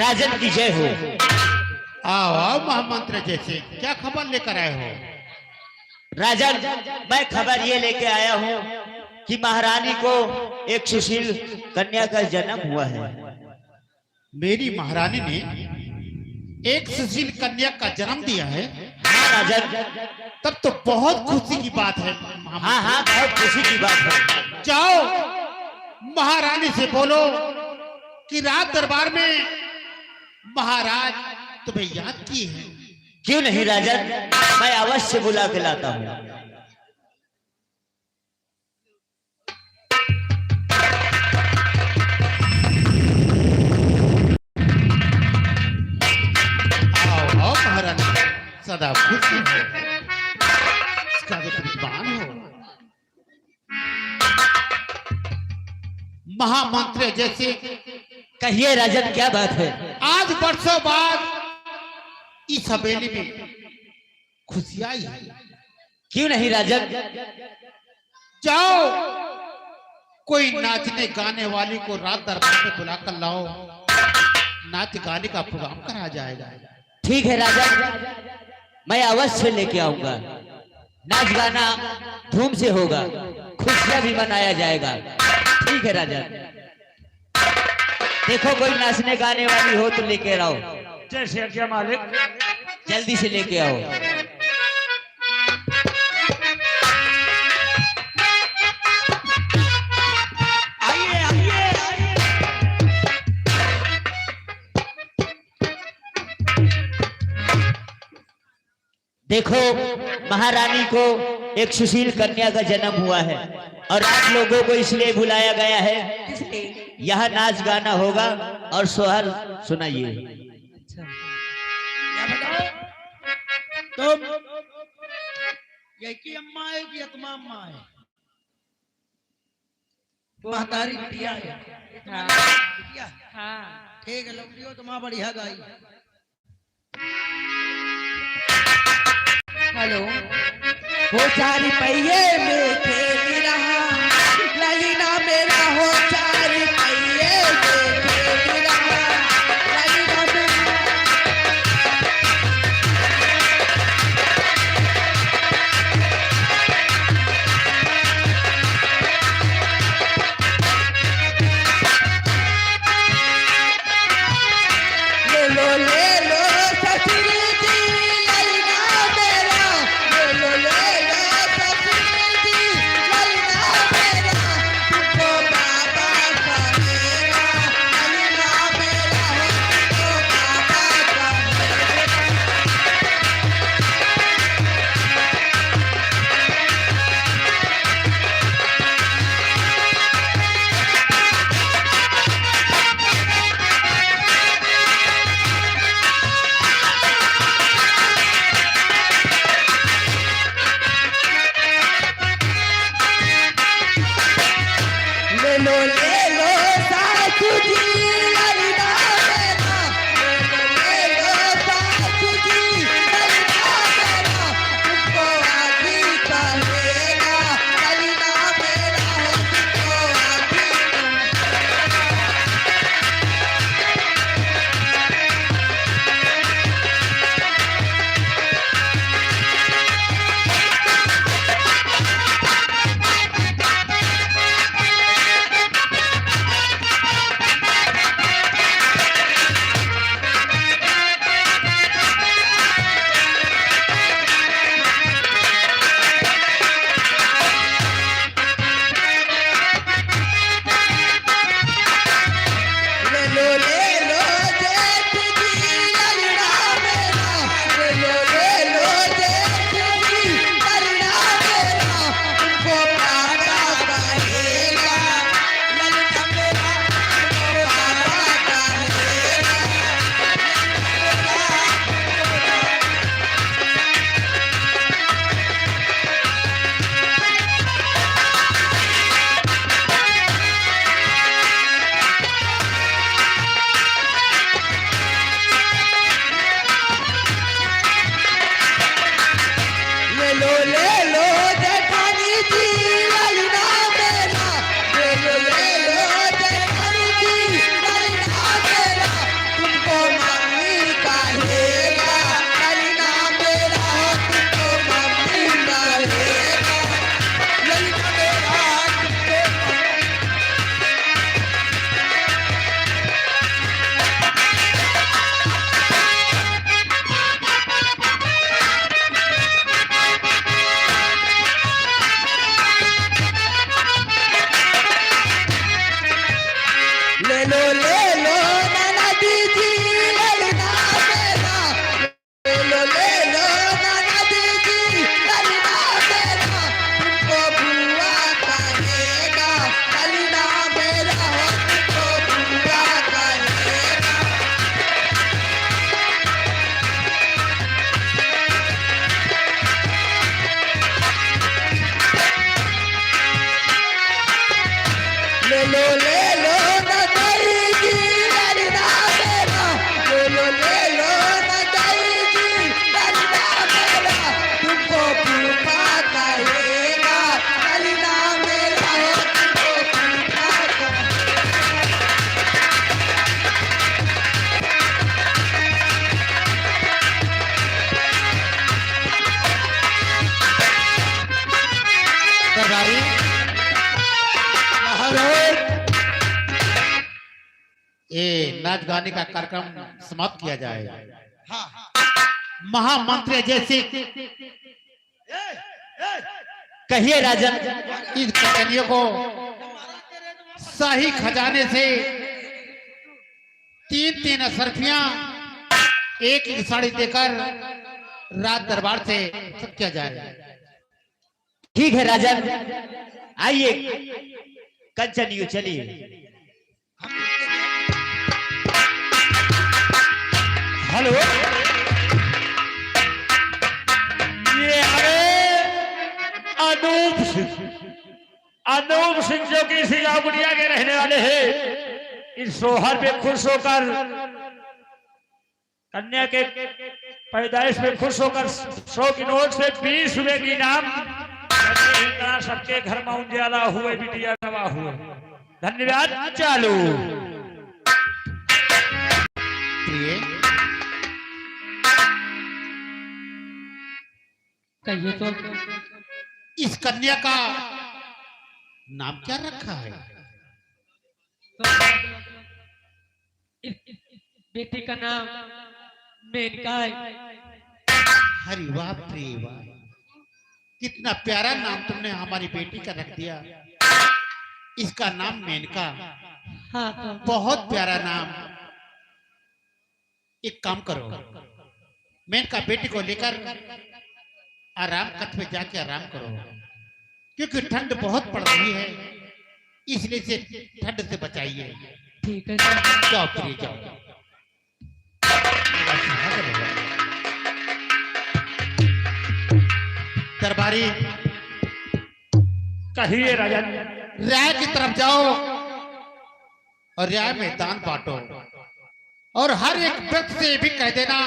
राजन की जय हो। आओ आओ महामंत्र जैसे, क्या खबर लेकर आए हो? राजन, मैं खबर ये लेके आया हूँ कि महारानी को एक सुशील कन्या का जन्म हुआ है। मेरी महारानी ने एक सुशील कन्या का जन्म दिया है? हाँ राजन। तब तो बहुत खुशी की बात है। हाँ हाँ, बहुत खुशी की बात है। जाओ महारानी से बोलो कि रात दरबार में महाराज तुम्हें याद किए हैं। क्यों नहीं राजन, मैं अवश्य बुला के लाता हूँ। आओ आओ महारानी, सदा खुश रहो, इसका जो विद्वान हो। महामंत्र जैसे, कहिए राजन, क्या बात है? आज वर्षों बाद इस हवेली में खुशी आई है। क्यों नहीं राजन? जाओ कोई नाचने गाने वाली को रात दरबार में बुला कर लाओ, नाच गाने का प्रोग्राम करा जाएगा। ठीक है राजन, मैं अवश्य लेके आऊंगा। नाच गाना धूम से होगा, खुशियां भी मनाया जाएगा। ठीक है राजन, देखो कोई नाचने गाने वाली हो तो लेके आओ। जैसे आज्ञा मालिक। जल्दी से लेके आओ। आइए आइए आइए। देखो महारानी को एक सुशील कन्या का जन्म हुआ है और आप लोगों को इसलिए बुलाया गया है। यहाँ नाच गाना होगा और सोहर सुनाइए। क्या बताओ तुम? ये की अम्मा है कि अतमा अम्मा है? महतारी बिटिया है। हाँ। बिटिया? हाँ। ठीक है, लौटियो तुम्हारा बढ़िया गाई। हेलो। हो चार पहिए में खेल रहा, ललीना मेरा हो चार पहिए में खेल रहा, ललीना मेरा। ले लो ससुर जी ललीना मेरा, ले लो ससुर जी ललीना मेरा, तुमको बाबा कहेगा ललीना मेरा हो, तुमको बाबा कहेगा। ले लो सासू जी ललीना मेरा, ले लो सासू जी ललीना मेरा, तुमको आजी कहेगा ललीना मेरा हो, तुमको आजी। ले लो नाना दीदी ललना मेरा, ले लो नाना दीदी ललना मेरा, तुमको बुआ कहेगा ललना मेरा, तुमको बुआ कहेगा। ले लो ना दीदी ललना मेरा, ले लो ना दीदी ललना मेरा, तुमको भूखा कहेगा ललना मेरा, तुमको भूखा सरदारी महाराज। ये नाच गाने का कार्यक्रम समाप्त किया जाए। महामंत्री जैसे कहिए राजन। इस कन्या को शाही खजाने से 3-3 असरफियां एक साड़ी देकर रात दरबार से सब किया जाए। ठीक है राजन, आइए कंटिन्यू चलिए। हेलो, ये अनूप सिंह जो कि सिंगापुरिया के रहने वाले हैं, इस सोहर पे खुश होकर कन्या के पैदाइश में खुश होकर 100 की नोट से 20 रुपए की इनाम सबके घर में उजाला हुए, बिटिया नवा हुए। धन्यवाद। चालू। कहिए तो। इस कन्या का नाम क्या रखा है? बेटी का नाम मेनका है। हरि वाह प्रिय वाह, कितना प्यारा नाम तुमने हमारी बेटी का रख दिया। इसका नाम मेनका। हाँ तो बहुत प्यारा नाम। एक काम करो, मेनका बेटी को लेकर आराम कट में जाके आराम करो, क्योंकि ठंड बहुत पड़ रही है, इसलिए से ठंड से बचाइए। ठीक है। जाओ प्रिय जाओ। दरबारी कहिए राजा। राय की तरफ जाओ और राय में दान बांटो, और हर एक व्यक्ति से ये भी कह देना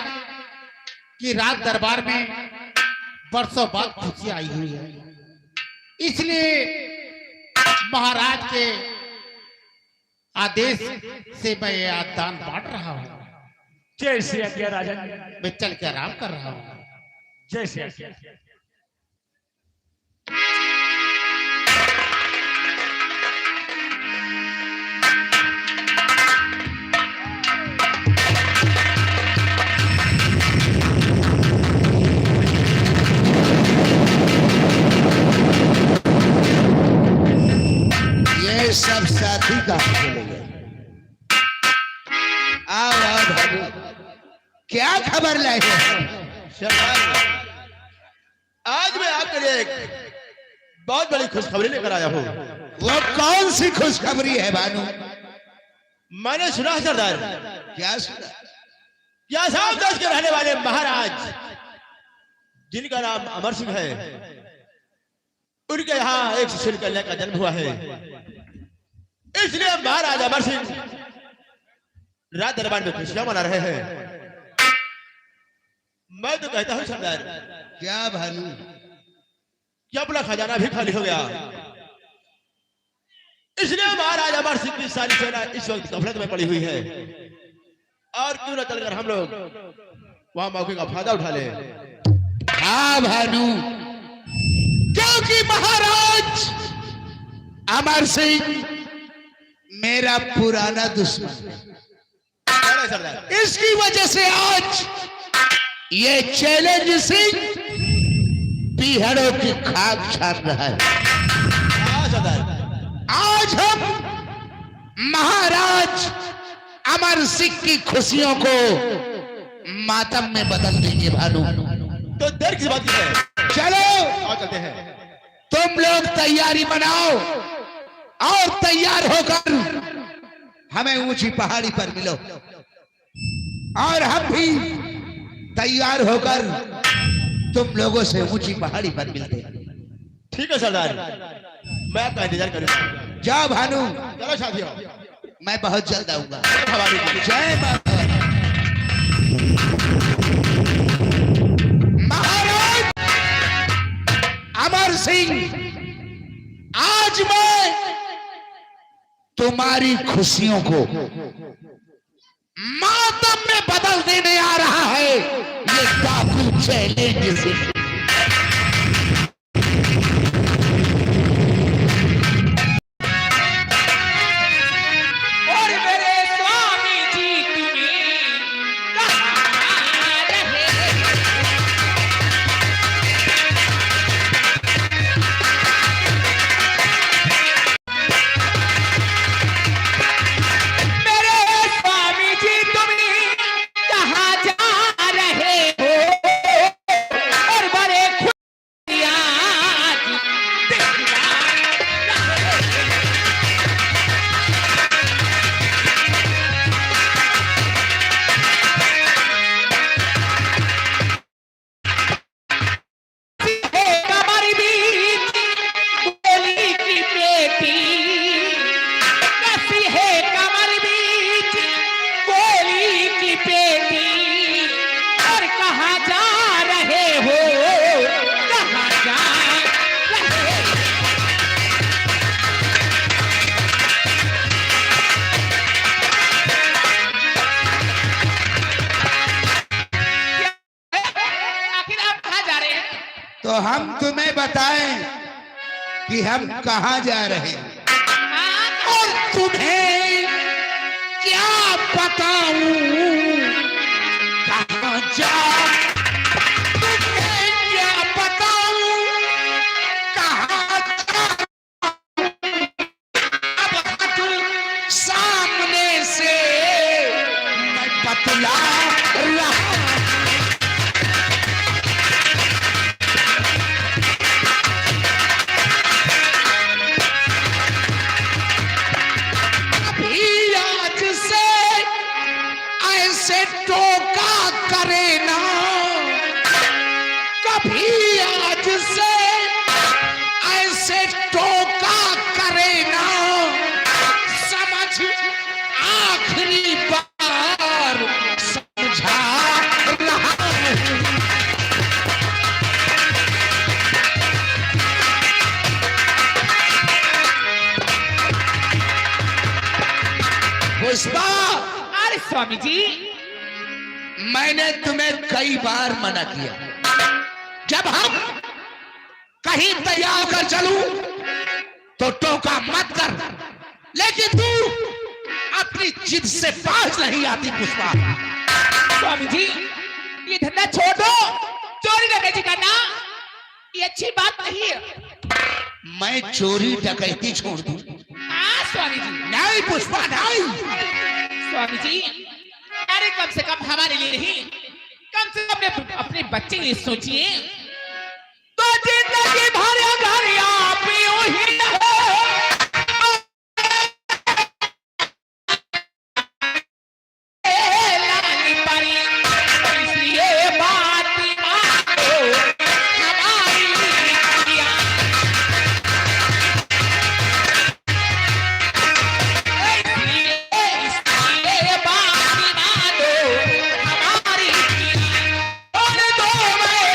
कि रात दरबार में बरसों बाद खुशी आई हुई है, इसलिए महाराज के आदेश से मैं ये आज दान बांट रहा हूँ। जैसे आज्ञा राजा। मैं चल के आराम कर रहा हूँ। जैसे आज्ञा। ये सब साथी का चले गए। आओ भाभी, क्या खबर लाए हो? आज मैं आकर एक बहुत बड़ी खुशखबरी लेकर आया हूँ। वो कौन सी खुशखबरी है भानु? मैंने सुना है सरदार, क्या सुना? क्या साहब देश के रहने वाले महाराज जिनका नाम अमर सिंह है, उनके यहाँ एक सुशील कन्या का जन्म हुआ है। इसलिए महाराज अमर सिंह रात दरबार में खुशियां मना रहे हैं। मैं तो कहता हूँ सरदार, क्या भानु? कि अपना खजाना भी खाली हो गया, इसलिए महाराज अमर सिंह की सारी सेना इस वक्त गफलत में पड़ी हुई है, और क्यों न चलकर हम लोग वहां मौके का फायदा उठा ले। हाँ भानु, क्योंकि महाराज अमर सिंह मेरा पुराना दुश्मन है। सरदार, इसकी वजह से आज ये चैलेंज सिंह पीहड़ों की खाक छाप रहा है। हाँ सरदार, आज हम महाराज अमर सिंह की खुशियों को मातम में बदल देंगे भानु। तो देर किस बात की है? चलो आओ चलते हैं। तुम लोग तैयारी बनाओ और तैयार होकर हमें ऊंची पहाड़ी पर मिलो, और हम भी तैयार होकर तुम लोगों से ऊंची पहाड़ी पर मिलते हैं। ठीक है सरदार, मैं आपका इंतजार करूंगा। जाओ भानु, चलो साथियों, मैं बहुत जल्द आऊंगा। हमारी की जय माता। महाराज अमर सिंह, आज मैं तुम्हारी खुशियों को मातम में बदल देने आ रहा है। ये डाकू चैलेंज से और मेरे स्वामी जी तुम्हें कहाँ रहे? मेरे स्वामी जी तुम्हें कहाँ जा रहे हो? और बड़े खुशियाँ दिखला रहे। है कमर बीच गोली की बेटी, कैसी है कमर बीच गोली की बेटी, और कहाँ जा रहे हो? कहाँ जा रहे हो? आखिर आप कहाँ जा रहे हैं? तो हम तुम्हें बताएं कि हम कहां जा रहे हैं, और तुम्हें क्या बताऊं कहां जा, तुम्हें क्या बताऊं कहां जा। अब हाथ सामने से मैं बतला रहा। अभी आज से ऐसे टोका करे ना, कभी आज से ऐसे टोका करे ना, समझ आखिरी बार समझा रहा हूं। पुष्पा, अरे स्वामी जी, मैंने तुम्हें कई बार मना किया, जब हम कहीं तैयार कर चलूं तो टोका मत कर, लेकिन तू अपनी जिद से बाज नहीं आती पुष्पा। स्वामी जी, ये धंधा छोड़ दो, चोरी डकैती करना ये अच्छी बात नहीं है। मैं चोरी डकैती छोड़ दूं? हाँ स्वामी जी। नहीं पुष्पा, नहीं। स्वामी जी, अरे कम से कम हमारे लिए नहीं, कम से कम अपने बच्चे के लिए सोचिए। तो जिंदगी भर घर आप यूं ही रहो, लाली परी, इसलिए बात मानो हमारी दुनिया। इसलिए बात मानो हमारी दुनिया। और दो मैं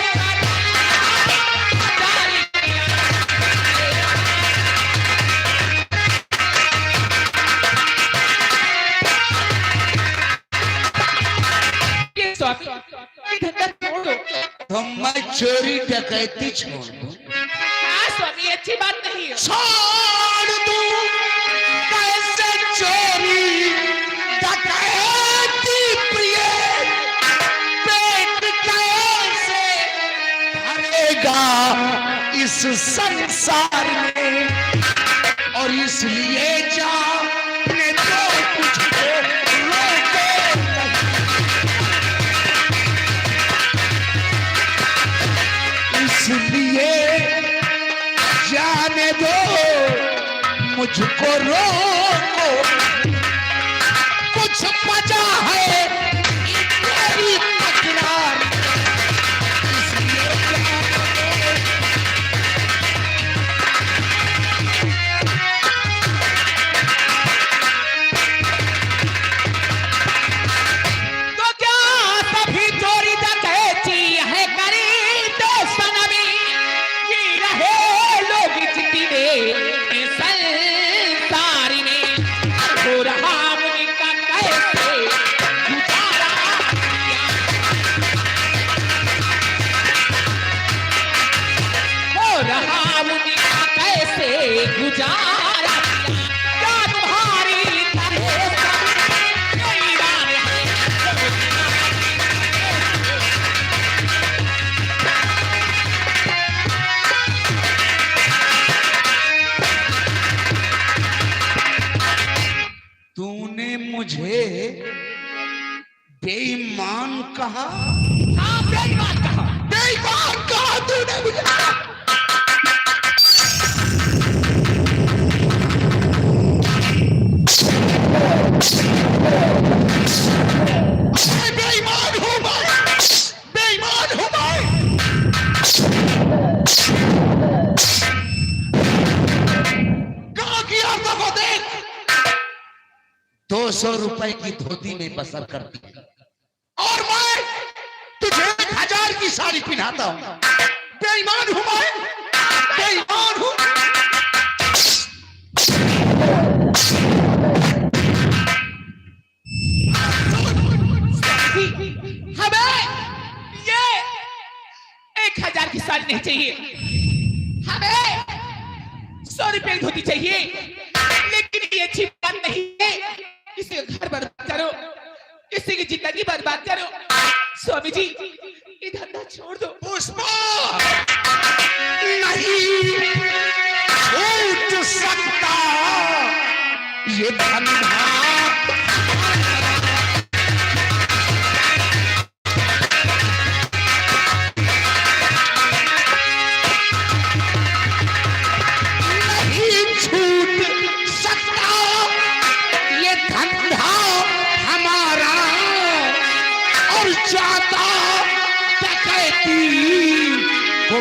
ये स्वामी, ये धंधा छोड़ो। तो मैं चोरी डकैती छोड़ दूं? हाँ स्वामी, अच्छी बात नहीं है। छोड़ दूं कैसे चोरी डकैती प्रिय, पेट कैसे भरेगा इस संसार में, और इसलिए जा अपने मुझको रोको, कुछ वजह है तेरी तकरार, इसलिए तो क्या सभी चोरी डकैती है करी तो सनमी जी रहे लोग जिंदगी में संसारी में हो रहा मुझका कैसे गुजारा किया, हो रहा मुझका कैसे गुजारा किया, क्या तुम्हारी तरह सब हैरान है। तूने मुझे बेईमान कहा, हाँ बेईमान कहा, बेईमान कहा तूने मुझे। मैं बेईमान हूं, मैं बेईमान हूं मैं। कहां की औरतों को देख, 200 रुपए की धोती में बसर करती है, और मैं तुझे 1000 की साड़ी पहनाता हूं। बेईमान हूं मैं, बेईमान हूं। हमें ये 1000 की साड़ी नहीं चाहिए, हमें 100 रुपए की धोती चाहिए, लेकिन ये अच्छी बात नहीं है किसी का घर बर्बाद करो, किसी की जिंदगी बर्बाद करो। स्वामी जी ये धंधा छोड़ दो। पुष्पा नहीं छूट सकता ये धंधा, नहीं छूट सकता ये धंधा हमारा, और जाता डकैती को